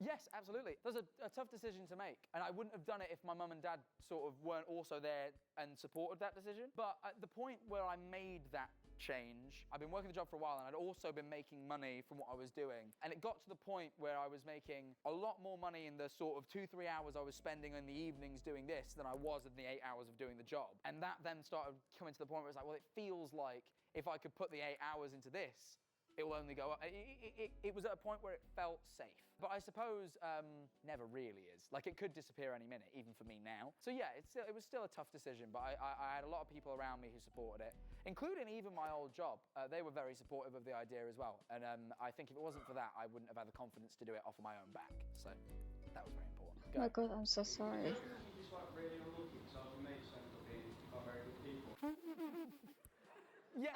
Yes, absolutely. There's a tough decision to make. And I wouldn't have done it if my mum and dad sort of weren't also there and supported that decision. But at the point where I made that change, I've been working the job for a while, and I'd also been making money from what I was doing. And it got to the point where I was making a lot more money in the sort of 2-3 hours I was spending in the evenings doing this than I was in the 8 hours of doing the job. And that then started coming to the point where it's like, well, it feels like if I could put the 8 hours into this, it will only go up. It was at a point where it felt safe. But I suppose never really is. Like, it could disappear any minute, even for me now. So yeah, it was still a tough decision, but I had a lot of people around me who supported it, including even my old job. They were very supportive of the idea as well. And I think if it wasn't for that, I wouldn't have had the confidence to do it off of my own back. So that was very important. Oh my god, I'm so sorry. It's like really unlucky because I've made some of these not very good people. Yeah,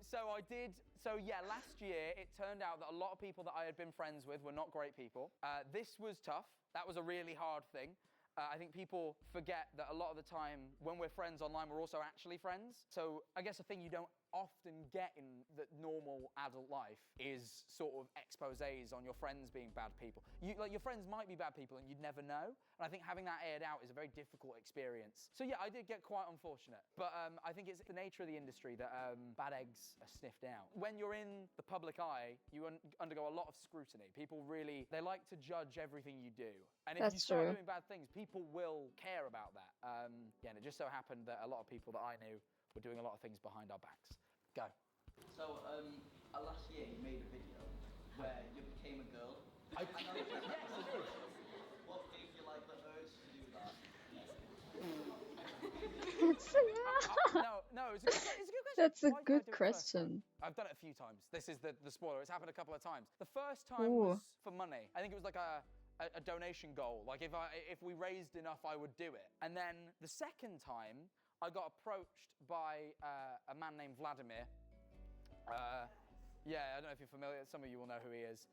so I did. So yeah, last year it turned out that a lot of people that I had been friends with were not great people. This was tough. That was a really hard thing. I think people forget that a lot of the time when we're friends online, we're also actually friends. So I guess a thing you don't often get in the normal adult life is sort of exposés on your friends being bad people. Your friends might be bad people and you'd never know. And I think having that aired out is a very difficult experience. So yeah, I did get quite unfortunate. But I think it's the nature of the industry that bad eggs are sniffed out. When you're in the public eye, you undergo a lot of scrutiny. People really, they like to judge everything you do. And if you start doing bad things, people will care about that. Yeah, and it just so happened that a lot of people that I knew were doing a lot of things behind our backs. Go. So, last year you made a video where you became a girl. Yes, it is. What gave you like the urge to do that? No, it's a good question. That's a Why did I good do it the first time? question. I've done it a few times. This is the spoiler. It's happened a couple of times. The first time Ooh. was for money. I think it was like a donation goal. Like if we raised enough, I would do it. And then the second time, I got approached by a man named Vladimir. Yeah, I don't know if you're familiar. Some of you will know who he is.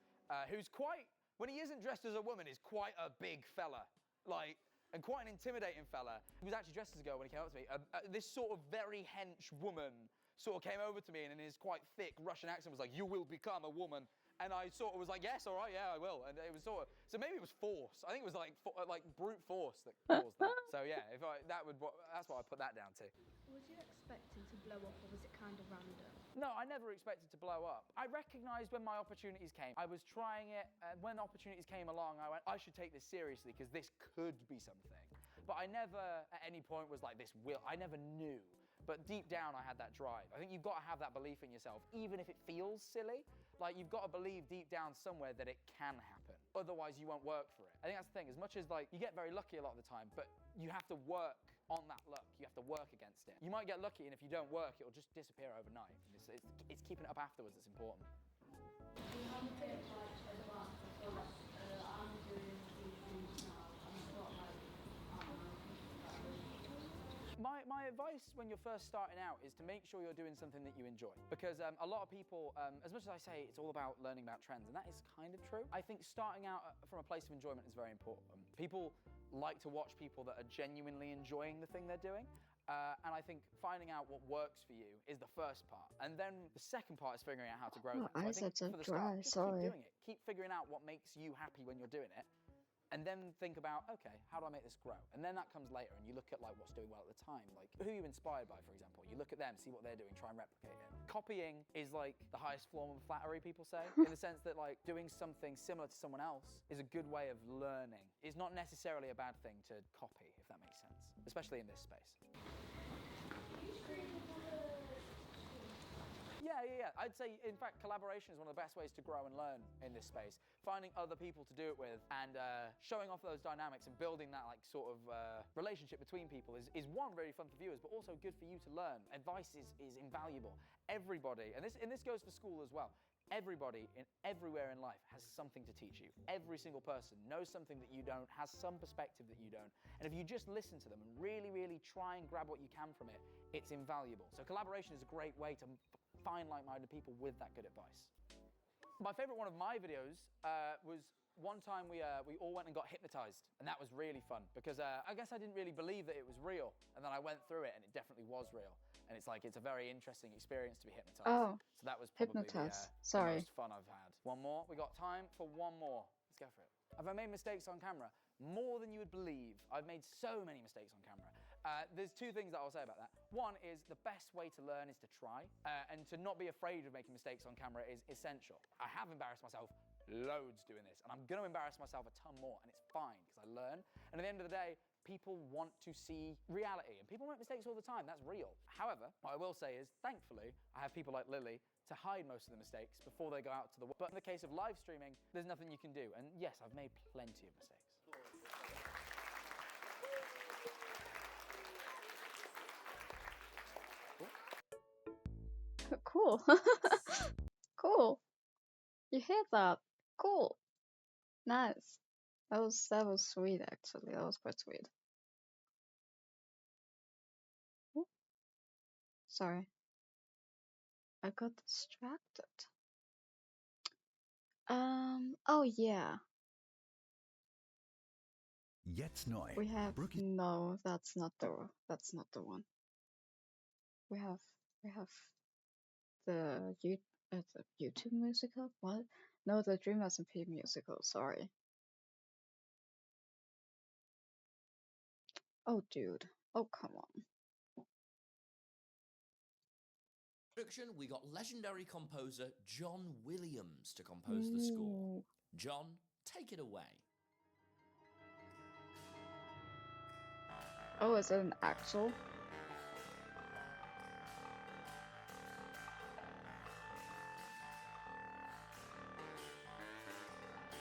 Who's quite, when he isn't dressed as a woman, is quite a big fella. Like, and quite an intimidating fella. He was actually dressed as a girl when he came up to me. This sort of very hench woman sort of came over to me and in his quite thick Russian accent was like, "You will become a woman." And I sort of was like, "Yes, all right, yeah, I will." And it was sort of, so maybe it was force. I think it was like brute force that caused that. So yeah, that's what I put that down to. Was you expecting to blow up, or was it kind of random? No, I never expected to blow up. I recognised when my opportunities came. I was trying it, and when opportunities came along, I went, I should take this seriously because this could be something. But I never at any point was like, this will. I never knew. But deep down, I had that drive. I think you've got to have that belief in yourself, even if it feels silly. Like, you've got to believe deep down somewhere that it can happen. Otherwise, you won't work for it. I think that's the thing. As much as, like, you get very lucky a lot of the time, but you have to work on that luck. You have to work against it. You might get lucky, and if you don't work, it'll just disappear overnight. And it's keeping it up afterwards that's important. Do you have a bit of like advice? Because I'm doing these things now, and I've got like, I don't know, My advice when you're first starting out is to make sure you're doing something that you enjoy. Because a lot of people, as much as I say it's all about learning about trends, and that is kind of true, I think starting out from a place of enjoyment is very important. People like to watch people that are genuinely enjoying the thing they're doing. And I think finding out what works for you is the first part. And then the second part is figuring out how to grow Oh, them. So I eyes think are so for the dry, start, just sorry. keep doing it. Keep figuring out what makes you happy when you're doing it. And then think about, okay, how do I make this grow? And then that comes later, and you look at like what's doing well at the time. Like, who are you inspired by, for example? You look at them, see what they're doing, try and replicate it. Copying is like the highest form of flattery, people say, in the sense that like doing something similar to someone else is a good way of learning. It's not necessarily a bad thing to copy, if that makes sense, especially in this space. Yeah. I'd say, in fact, collaboration is one of the best ways to grow and learn in this space. Finding other people to do it with and showing off those dynamics and building that like sort of relationship between people is one, very fun for viewers, but also good for you to learn. Advice is invaluable. Everybody, and this goes for school as well. Everybody everywhere in life has something to teach you. Every single person knows something that you don't, has some perspective that you don't. And if you just listen to them and really, really try and grab what you can from it, it's invaluable. So collaboration is a great way to find like-minded people with that good advice. My favorite one of my videos was one time we all went and got hypnotized, and that was really fun because I guess I didn't really believe that it was real, and then I went through it and it definitely was real. And it's like, it's a very interesting experience to be hypnotized. Oh, so that was probably the Sorry. most fun I've had. One more. We got time for one more. Let's go for it. Have I made mistakes on camera? More than you would believe. I've made so many mistakes on camera. There's two things that I'll say about that. One is the best way to learn is to try, and to not be afraid of making mistakes on camera is essential. I have embarrassed myself loads doing this, and I'm going to embarrass myself a ton more, and it's fine because I learn. And at the end of the day, people want to see reality, and people make mistakes all the time. That's real. However, what I will say is, thankfully, I have people like Lily to hide most of the mistakes before they go out to the world. But in the case of live streaming, there's nothing you can do. And yes, I've made plenty of mistakes. Cool. Cool. You hear that? Cool. Nice. That was sweet actually. That was quite sweet. Ooh. Sorry. I got distracted. Oh yeah. Jetzt neu. We have Brookie. no, that's not the one. We have the YouTube musical? What? No, the Dream SMP musical, sorry. Oh dude. Oh come on. Production, we got legendary composer John Williams to compose the score. Ooh. John, take it away. Oh, is it an actual?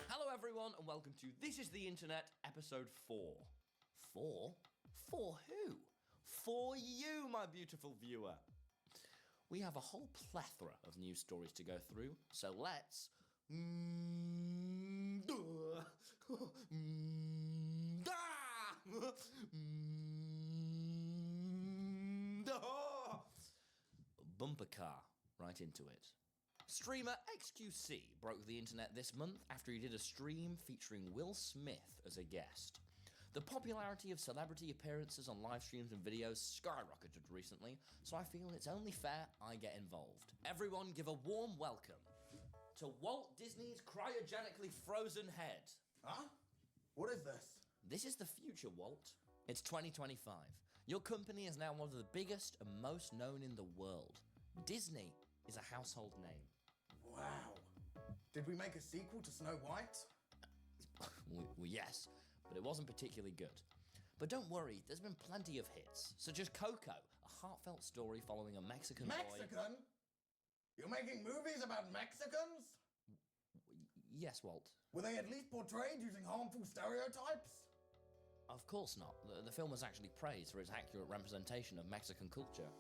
Hello everyone, and welcome to This is the Internet, episode 4. 4? For who? For you, my beautiful viewer. We have a whole plethora of news stories to go through, so let's... Bumper car right into it. Streamer XQC broke the internet this month after he did a stream featuring Will Smith as a guest. The popularity of celebrity appearances on live streams and videos skyrocketed recently, so I feel it's only fair I get involved. Everyone give a warm welcome to Walt Disney's cryogenically frozen head. Huh? What is this? This is the future, Walt. It's 2025. Your company is now one of the biggest and most known in the world. Disney is a household name. Wow. Did we make a sequel to Snow White? Well, yes, but it wasn't particularly good. But don't worry, there's been plenty of hits, such as Coco, a heartfelt story following a Mexican boy... Mexican? You're making movies about Mexicans? Yes, Walt. Were they at least portrayed using harmful stereotypes? Of course not. The film was actually praised for its accurate representation of Mexican culture.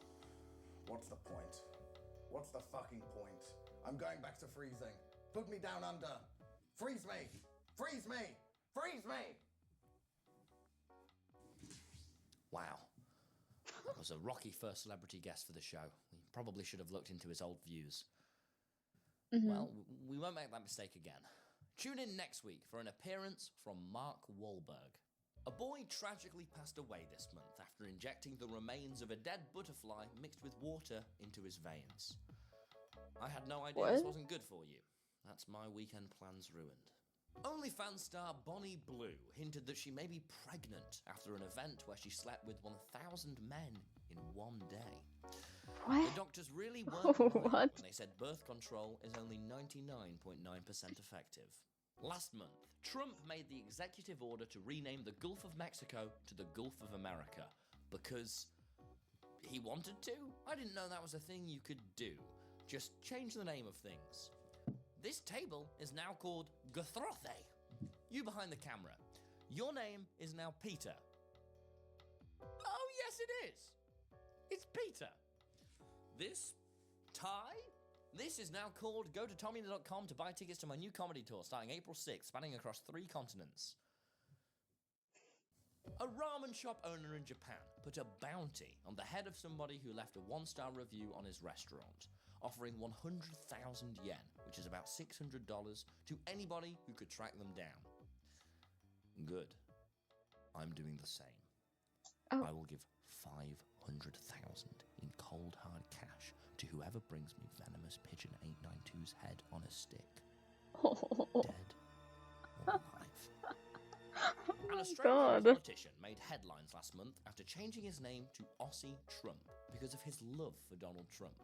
What's the point? What's the fucking point? I'm going back to freezing. Put me down under. Freeze me! Freeze me! Freeze me! Wow. That was a rocky first celebrity guest for the show. We probably should have looked into his old views. Well, we won't make that mistake again. Tune in next week for an appearance from Mark Wahlberg. A boy tragically passed away this month after injecting the remains of a dead butterfly mixed with water into his veins. I had no idea this wasn't good for you. That's my weekend plans ruined. OnlyFans star Bonnie Blue hinted that she may be pregnant after an event where she slept with 1,000 men in one day. What? The doctors really weren't lying What? when they said birth control is only 99.9% effective. Last month, Trump made the executive order to rename the Gulf of Mexico to the Gulf of America because he wanted to. I didn't know that was a thing you could do. Just change the name of things. This table is now called Guthrothe. You behind the camera. Your name is now Peter. Oh, yes, it is. It's Peter. This tie? This is now called go to Tommy.com to buy tickets to my new comedy tour starting April 6th, spanning across 3 continents. A ramen shop owner in Japan put a bounty on the head of somebody who left a 1-star review on his restaurant, offering 100,000 yen, which is about $600, to anybody who could track them down. Good. I'm doing the same. Oh. I will give 500,000 in cold hard cash to whoever brings me venomous pigeon 892's head on a stick. Dead or alive. An Australian politician made headlines last month after changing his name to Aussie Trump because of his love for Donald Trump.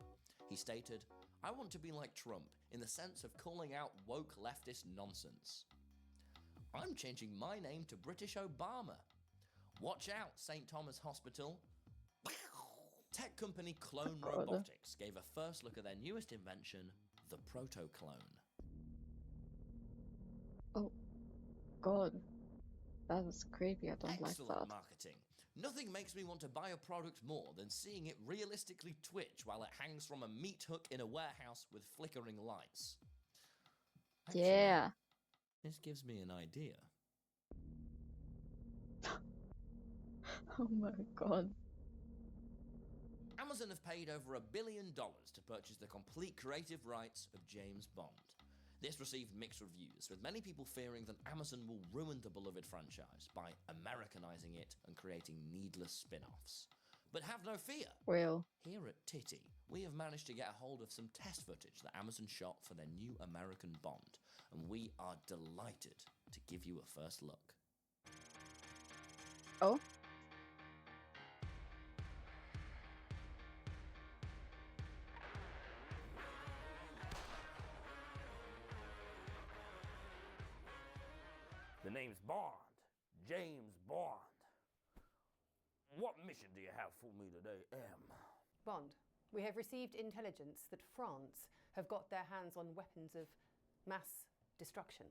He stated, "I want to be like Trump in the sense of calling out woke leftist nonsense. I'm changing my name to British Obama. Watch out, St. Thomas Hospital." Tech company Clone Robotics gave a first look at their newest invention, the Proto-Clone. Oh, God. That was creepy. I don't like Excellent that. marketing. Nothing makes me want to buy a product more than seeing it realistically twitch while it hangs from a meat hook in a warehouse with flickering lights. Actually, Yeah. this gives me an idea. Oh my God. Amazon have paid over $1 billion to purchase the complete creative rights of James Bond. This received mixed reviews, with many people fearing that Amazon will ruin the beloved franchise by Americanizing it and creating needless spin-offs. But have no fear. Real. Here at Titty, we have managed to get a hold of some test footage that Amazon shot for their new American Bond, and we are delighted to give you a first look. Oh? The name's Bond. James Bond. What mission do you have for me today, M? Bond, we have received intelligence that France have got their hands on weapons of mass destruction.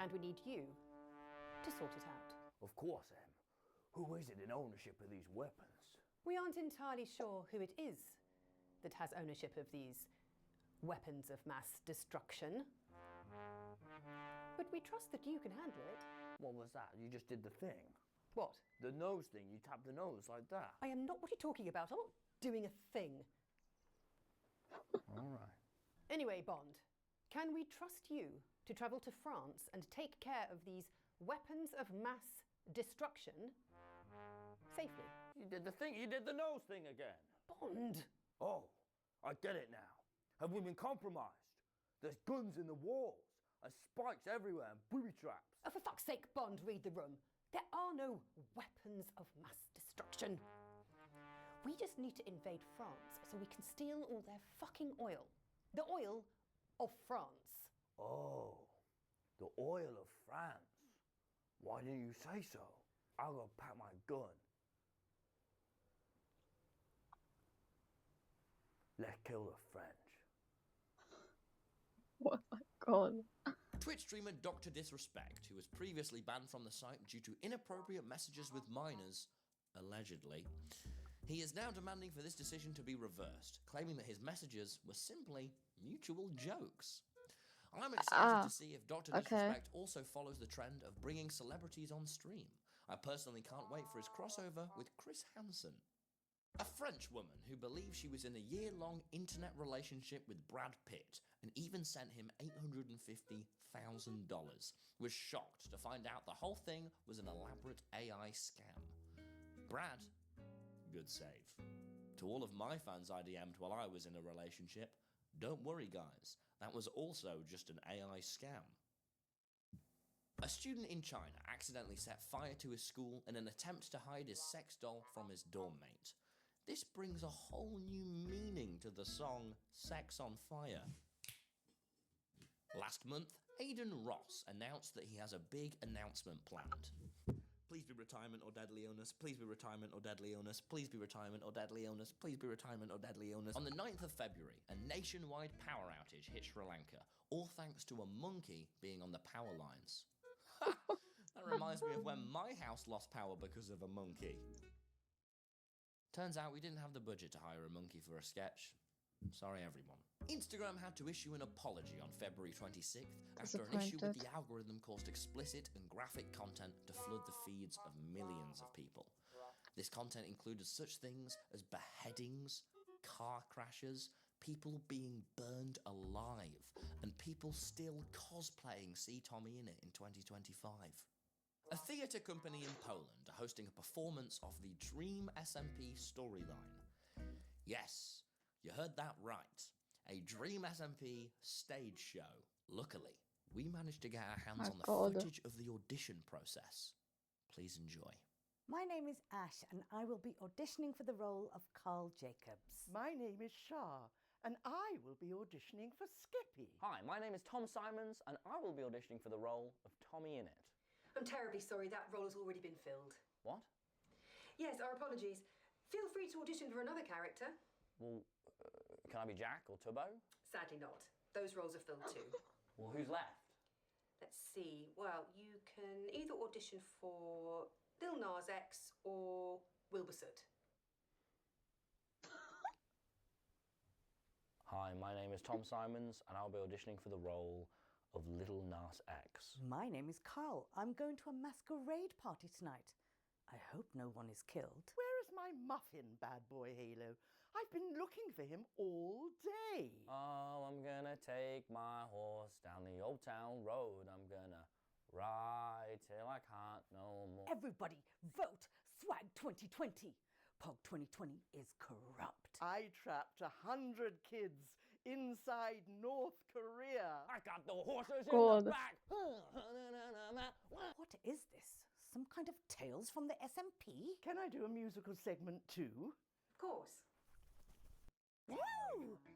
And we need you to sort it out. Of course, Em. Who is it in ownership of these weapons? We aren't entirely sure who it is that has ownership of these weapons of mass destruction. But we trust that you can handle it. What was that? You just did the thing. What? The nose thing. You tapped the nose like that. I am not what you're talking about. I'm not doing a thing. All right. Anyway, Bond, can we trust you to travel to France and take care of these weapons of mass destruction safely? You did the thing. You did the nose thing again. Bond! Oh, I get it now. Have we been compromised? There's guns in the walls, and spikes everywhere, and booby traps. Oh, for fuck's sake, Bond, read the room. There are no weapons of mass destruction. We just need to invade France so we can steal all their fucking oil. The oil of France. Oh, the oil of France. Why didn't you say so? I'll go pack my gun. Let's kill the French. Oh my god. Twitch streamer Dr. Disrespect, who was previously banned from the site due to inappropriate messages with minors, allegedly, he is now demanding for this decision to be reversed, claiming that his messages were simply mutual jokes. I'm excited to see if Dr. Disrespect also follows the trend of bringing celebrities on stream. I personally can't wait for his crossover with Chris Hansen. A French woman who believes she was in a year-long internet relationship with Brad Pitt and even sent him $850,000 was shocked to find out the whole thing was an elaborate AI scam. Brad, good save. To all of my fans I DM'd while I was in a relationship, don't worry guys, that was also just an AI scam. A student in China accidentally set fire to his school in an attempt to hide his sex doll from his dorm mate. This brings a whole new meaning to the song Sex on Fire. Last month, Aidan Ross announced that he has a big announcement planned. Please be retirement or deadly illness, please be retirement or deadly illness, please be retirement or deadly illness, please be retirement or deadly illness. On the 9th of February, a nationwide power outage hit Sri Lanka, all thanks to a monkey being on the power lines. That reminds me of when my house lost power because of a monkey. Turns out we didn't have the budget to hire a monkey for a sketch. Sorry, everyone. Instagram had to issue an apology on February 26th after an issue with the algorithm caused explicit and graphic content to flood the feeds of millions of people. This content included such things as beheadings, car crashes, people being burned alive, and people still cosplaying See Tommy in It in 2025. A theatre company in Poland are hosting a performance of the Dream SMP storyline. Yes, you heard that right. A Dream SMP stage show. Luckily, we managed to get our hands on the footage of the audition process. Please enjoy. My name is Ash, and I will be auditioning for the role of Carl Jacobs. My name is Shah, and I will be auditioning for Skippy. Hi, my name is Tom Simons, and I will be auditioning for the role of Tommy in It. I'm terribly sorry, that role has already been filled. What? Yes, our apologies. Feel free to audition for another character. Well, can I be Jack or Tubbo? Sadly not. Those roles are filled too. Well, who's left? Let's see. Well, you can either audition for Lil Nas X or Wilbur Soot. Hi, my name is Tom Simons, and I'll be auditioning for the role of Little Nas X. My name is Carl. I'm going to a masquerade party tonight. I hope no one is killed. Where is my muffin, bad boy Halo? I've been looking for him all day. Oh, I'm gonna take my horse down the old town road. I'm gonna ride till I can't no more. Everybody, vote Swag 2020. Pog 2020 is corrupt. I trapped 100 kids inside North Korea. I got the horses God. in the back. What is this? Some kind of Tales from the SMP? Can I do a musical segment too? Of course.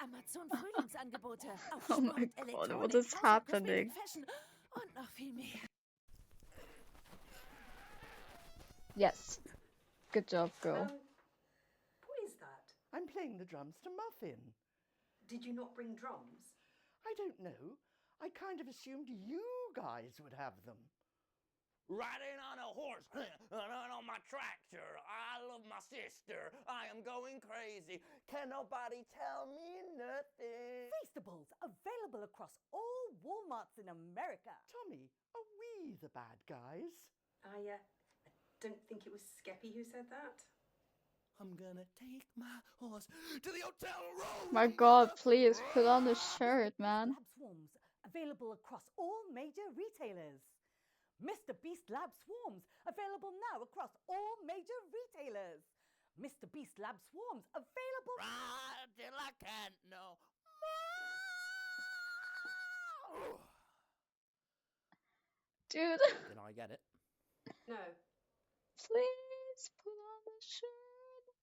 Amazon Frühlingsangebote auf Oh my Sport, god, Elektronik, what is Fashion, happening? Kosmetik, Fashion und noch viel mehr. Yes. Good job, girl. What is that? I'm playing the drums to Muffin. Did you not bring drums? I don't know. I kind of assumed you guys would have them. Riding on a horse and on my tractor. I love my sister. I am going crazy. Can nobody tell me nothing? Feastables, available across all Walmarts in America. Tommy, are we the bad guys? I don't think it was Skeppy who said that. I'm gonna take my horse to the hotel room. My God, please put on the shirt, man. Lab Swarms, available across all major retailers. Mr. Beast Lab Swarms, available now across all major retailers. Mr. Beast Lab Swarms, available... Right till I can't no more. Dude. Did I get it? No. Please put on the shirt.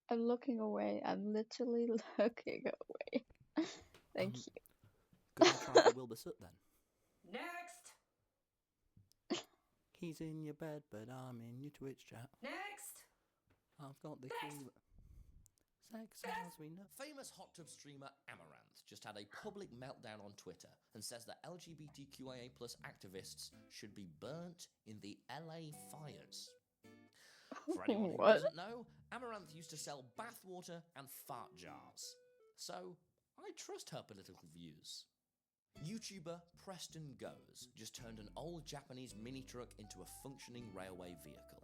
I'm looking away. I'm literally looking away. Thank you. Could I try for Wilbur Soot then? Next! He's in your bed, but I'm in your Twitch chat. Next! I've got the key. Sex as we know. Famous hot tub streamer Amaranth just had a public meltdown on Twitter and says that LGBTQIA+ activists should be burnt in the LA fires. For anyone who doesn't know, Amaranth used to sell bathwater and fart jars. So, I trust her political views. YouTuber Preston Goes just turned an old Japanese mini truck into a functioning railway vehicle.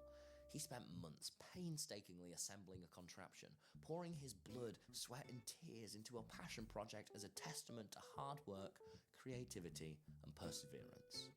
He spent months painstakingly assembling a contraption, pouring his blood, sweat and tears into a passion project as a testament to hard work, creativity and perseverance.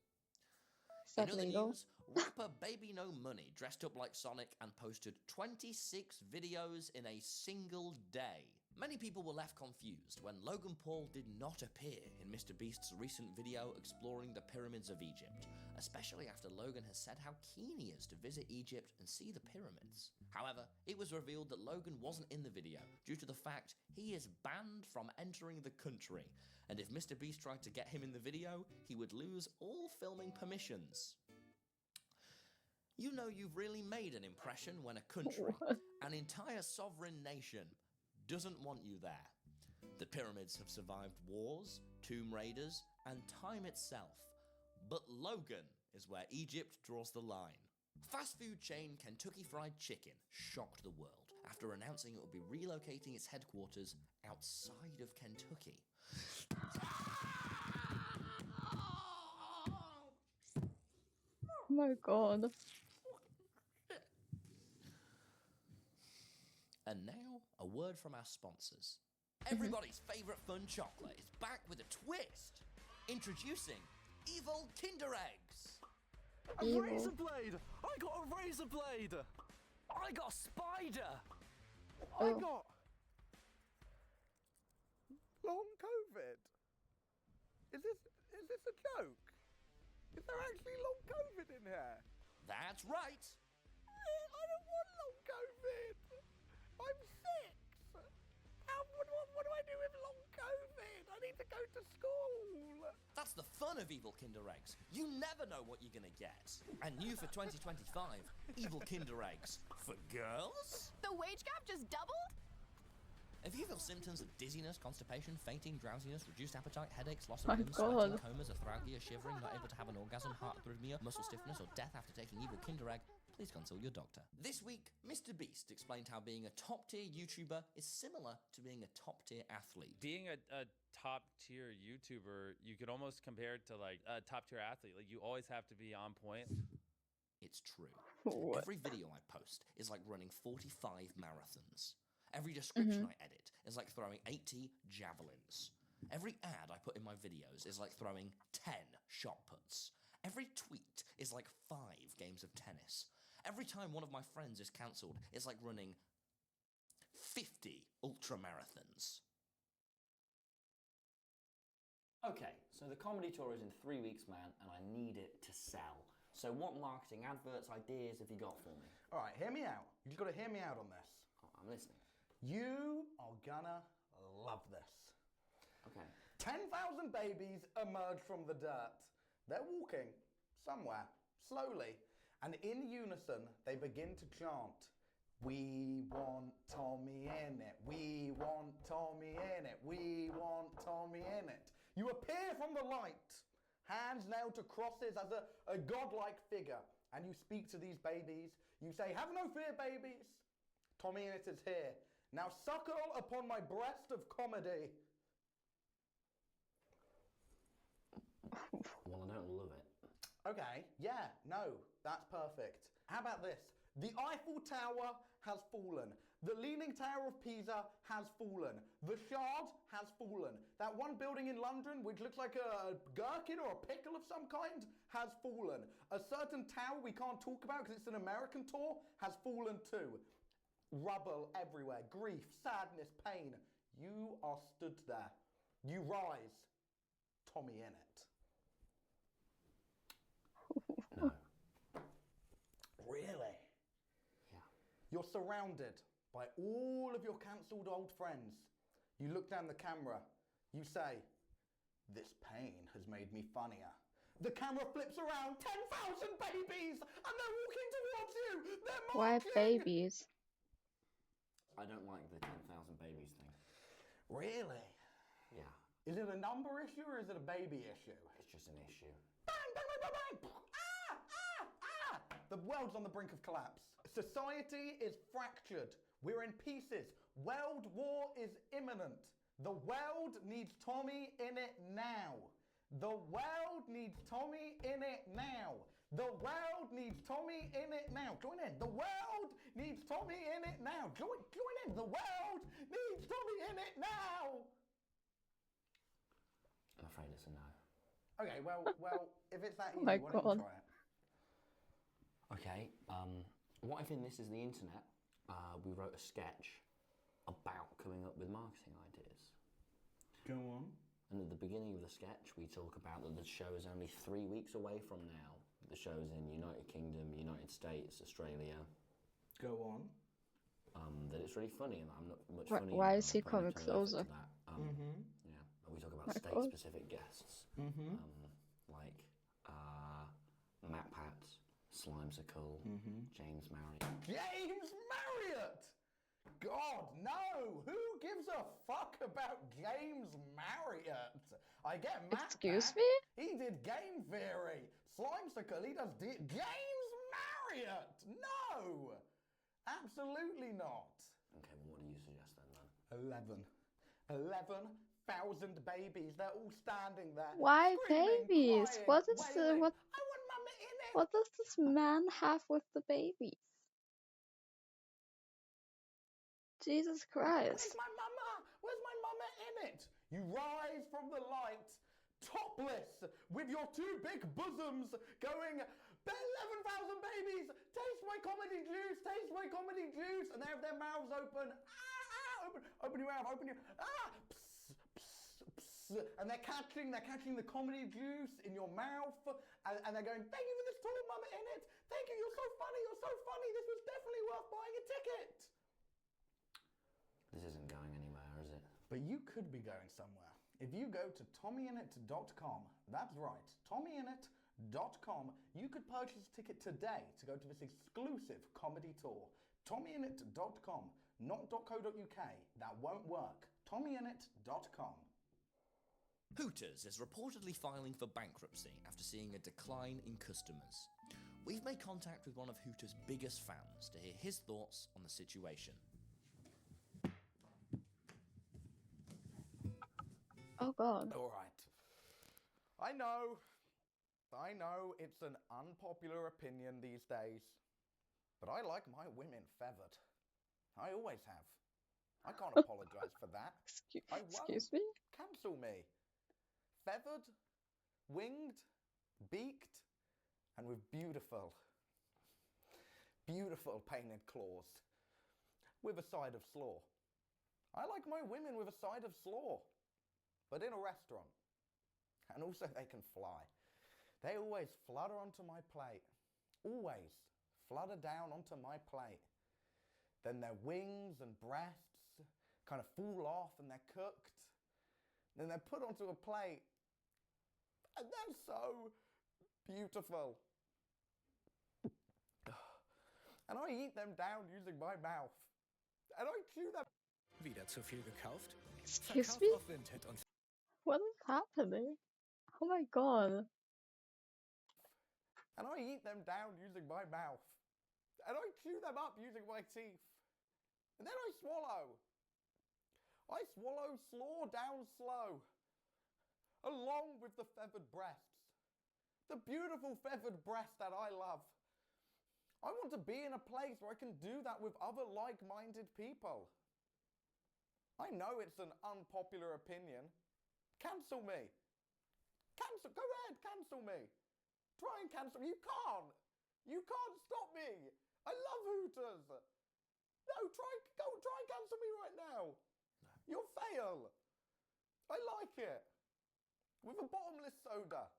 In other news, rapper Baby No Money dressed up like Sonic and posted 26 videos in a single day. Many people were left confused when Logan Paul did not appear in Mr. Beast's recent video exploring the pyramids of Egypt, especially after Logan has said how keen he is to visit Egypt and see the pyramids. However, it was revealed that Logan wasn't in the video due to the fact he is banned from entering the country, and if Mr. Beast tried to get him in the video, he would lose all filming permissions. You know you've really made an impression when a country, an entire sovereign nation, doesn't want you there. The pyramids have survived wars, tomb raiders, and time itself. But Logan is where Egypt draws the line. Fast food chain Kentucky Fried Chicken shocked the world after announcing it would be relocating its headquarters outside of Kentucky. Oh my God. And now, a word from our sponsors. Everybody's favourite fun chocolate is back with a twist. Introducing Evil Kinder Eggs. A razor blade! I got a razor blade! I got a spider! I got long COVID. Is this a joke? Is there actually long COVID in here? That's right. I don't want long COVID. I'm 6. What do I do with long COVID? I need to go to school. That's the fun of Evil Kinder Eggs. You never know what you're gonna get. And new for 2025, Evil Kinder Eggs for girls. The wage gap just doubled? If you feel symptoms of dizziness, constipation, fainting, drowsiness, reduced appetite, headaches, loss My of limbs, God. sweating, comas, arthralgia, shivering, not able to have an orgasm, heart arrhythmia, muscle stiffness, or death after taking Evil Kinder Egg, please consult your doctor. This week, Mr. Beast explained how being a top-tier YouTuber is similar to being a top-tier athlete. Being a top-tier YouTuber, you could almost compare it to like a top-tier athlete. Like you always have to be on point. It's true. What? Every video I post is like running 45 marathons. Every description I edit is like throwing 80 javelins. Every ad I put in my videos is like throwing 10 shot puts. Every tweet is like 5 games of tennis. Every time one of my friends is cancelled, it's like running 50 ultra marathons. Okay, so the comedy tour is in 3 weeks, man, and I need it to sell. So what marketing adverts, ideas have you got for me? All right, hear me out. You've got to hear me out on this. Oh, I'm listening. You are gonna love this. Okay. 10,000 babies emerge from the dirt. They're walking somewhere, slowly, and in unison, they begin to chant, "We want Tommy in it. We want Tommy in it. We want Tommy in it." You appear from the light, hands nailed to crosses as a godlike figure, and you speak to these babies. You say, "Have no fear, babies. Tommy Innit is here. Now suckle upon my breast of comedy." Well, I don't love it. Okay, yeah, no, that's perfect. How about this? The Eiffel Tower has fallen. The Leaning Tower of Pisa has fallen. The Shard has fallen. That one building in London, which looks like a gherkin or a pickle of some kind, has fallen. A certain tower we can't talk about because it's an American tour has fallen too. Rubble everywhere, grief, sadness, pain. You are stood there. You rise. Tommy Innit. No. Really? Yeah. You're surrounded by all of your cancelled old friends. You look down the camera. You say, "This pain has made me funnier." The camera flips around. 10,000 babies! And they're walking towards you! They're Why marching! babies? I don't like the 10,000 babies thing. Really? Yeah. Is it a number issue or is it a baby issue? It's just an issue. Bang, bang, bang, bang, bang! Ah, ah, ah! The world's on the brink of collapse. Society is fractured. We're in pieces. World war is imminent. The world needs Tommy Innit now. The world needs Tommy Innit now. The world needs Tommy Innit now. Join in. The world needs Tommy Innit now. Join in. The world needs Tommy Innit now. I'm afraid it's a no. Okay, well, if it's that easy, my why don't God. you try it? Okay, what if in This Is the Internet, we wrote a sketch about coming up with marketing ideas? Go on. And at the beginning of the sketch, we talk about that the show is only 3 weeks away from now. The show's in United Kingdom, United States, Australia. Go on. That it's really funny and I'm not much Why- funny. why and is I'm he putting a coming ton of effort closer? to that. Mm-hmm. Yeah, and we talk about My God. state-specific guests, like Matt Pats, Slimesicle, James Marriott. James Marriott! God, no! Who gives a fuck about James Marriott? I get Matt Excuse back. me? He did Game Theory. Slimesicle, he does James Marriott! No! Absolutely not. Okay, well, what do you suggest then? 11,000 babies. They're all standing there. Why screaming, babies? crying, What is wailing. what? I want Mama Innit! What does this man have with the babies? Jesus Christ! Where's my mama? Where's my mama in it? You rise from the light, topless, with your two big bosoms going, 11,000 babies, taste my comedy juice, taste my comedy juice. And they have their mouths open. Open your mouth, open your, and they're catching the comedy juice in your mouth. And they're going, "Thank you for this tour, Mama Innit. Thank you, you're so funny, you're so funny. This was definitely worth buying a ticket." This isn't going anywhere, is it? But you could be going somewhere. If you go to tommyinnit.com, that's right, tommyinnit.com, you could purchase a ticket today to go to this exclusive comedy tour. tommyinnit.com, not .co.uk. That won't work. tommyinnit.com. Hooters is reportedly filing for bankruptcy after seeing a decline in customers. We've made contact with one of Hooters' biggest fans to hear his thoughts on the situation. Oh God. All right. I know it's an unpopular opinion these days, but I like my women feathered. I always have. I can't apologize for that. I won't. Excuse me? Cancel me. Feathered, winged, beaked, and with beautiful painted claws. With a side of slaw. I like my women with a side of slaw, but in a restaurant. And also they can fly. They always flutter onto my plate. Always flutter down onto my plate. Then their wings and breasts kind of fall off and they're cooked. Then they're put onto a plate. And they're so beautiful. And I eat them down using my mouth. And I chew them. Wieder zu viel gekauft? Excuse Verkauft me? auf Vinted und What happening? Oh my god. And I eat them down using my mouth. And I chew them up using my teeth. And then I swallow. I swallow slaw down slow. Along with the feathered breasts. The beautiful feathered breast that I love. I want to be in a place where I can do that with other like-minded people. I know it's an unpopular opinion. Cancel me. Cancel. Go ahead, cancel me. Try and cancel me. You can't. You can't stop me. I love Hooters. No, try and cancel me right now. You'll fail. I like it. With a bottomless soda.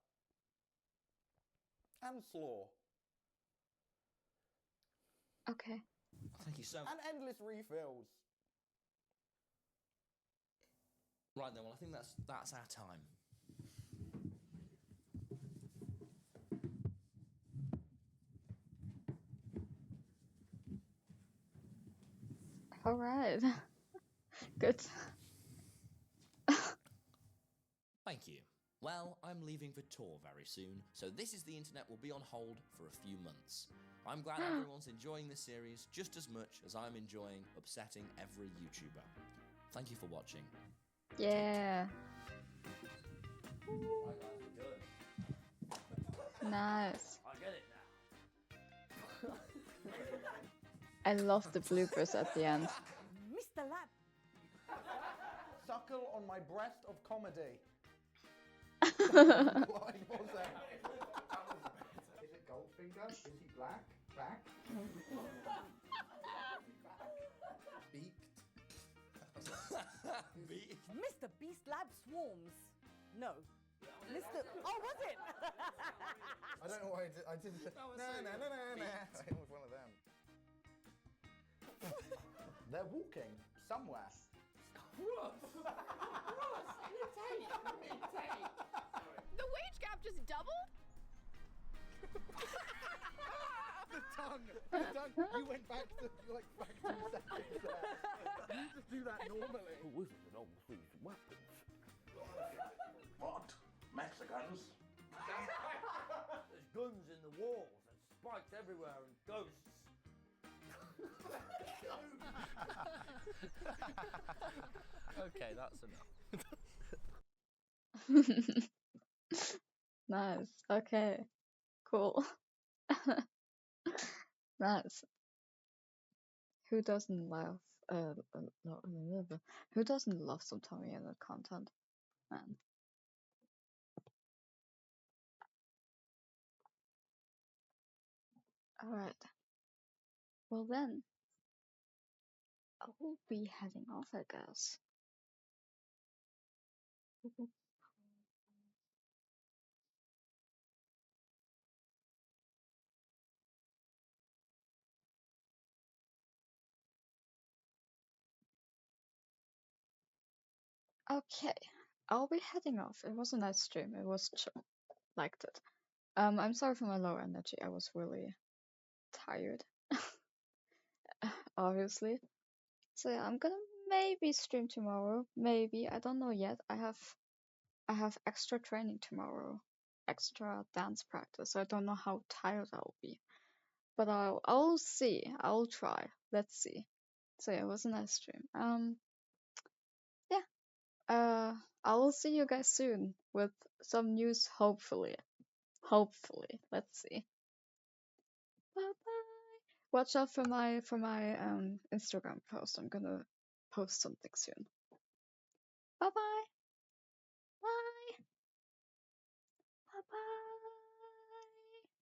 And slaw. Okay. Thank you so much. And endless refills. Right then, well, I think that's our time. Alright. Good. Thank you. Well, I'm leaving for tour very soon, so This Is the Internet will be on hold for a few months. I'm glad everyone's enjoying this series just as much as I'm enjoying upsetting every YouTuber. Thank you for watching. Yeah. Nice. I get it now. I love the bloopers at the end. Mr. Lab. Suckle on my breast of comedy. What line was that? Is it Goldfinger? Is he black? Back? Beaked. Mr. Beast Lab swarms. No. Mr. Oh, was it? I don't know why I didn't. It was one of them. They're walking somewhere. The wage gap just doubled? The tongue. You went back to like 2 seconds there. You just do that normally. Who is it with all these weapons? What? Mexicans? There's guns in the walls and spikes everywhere and ghosts. Okay, that's enough. Nice. Okay. Cool. Nice. Who doesn't love who doesn't love some Tommy and content? Man. Alright. Well then, I will be heading off, I guess. Okay, I'll be heading off. It was a nice stream. It was chill. Liked it. I'm sorry for my low energy. I was really tired. Obviously. So yeah, I'm gonna maybe stream tomorrow. Maybe. I don't know yet. I have extra training tomorrow. Extra dance practice. So I don't know how tired I'll be. But I'll see. I'll try. Let's see. So yeah, it was a nice stream. Yeah. I will see you guys soon with some news, hopefully. Hopefully. Let's see. Bye bye. Watch out for my Instagram post. I'm gonna post something soon.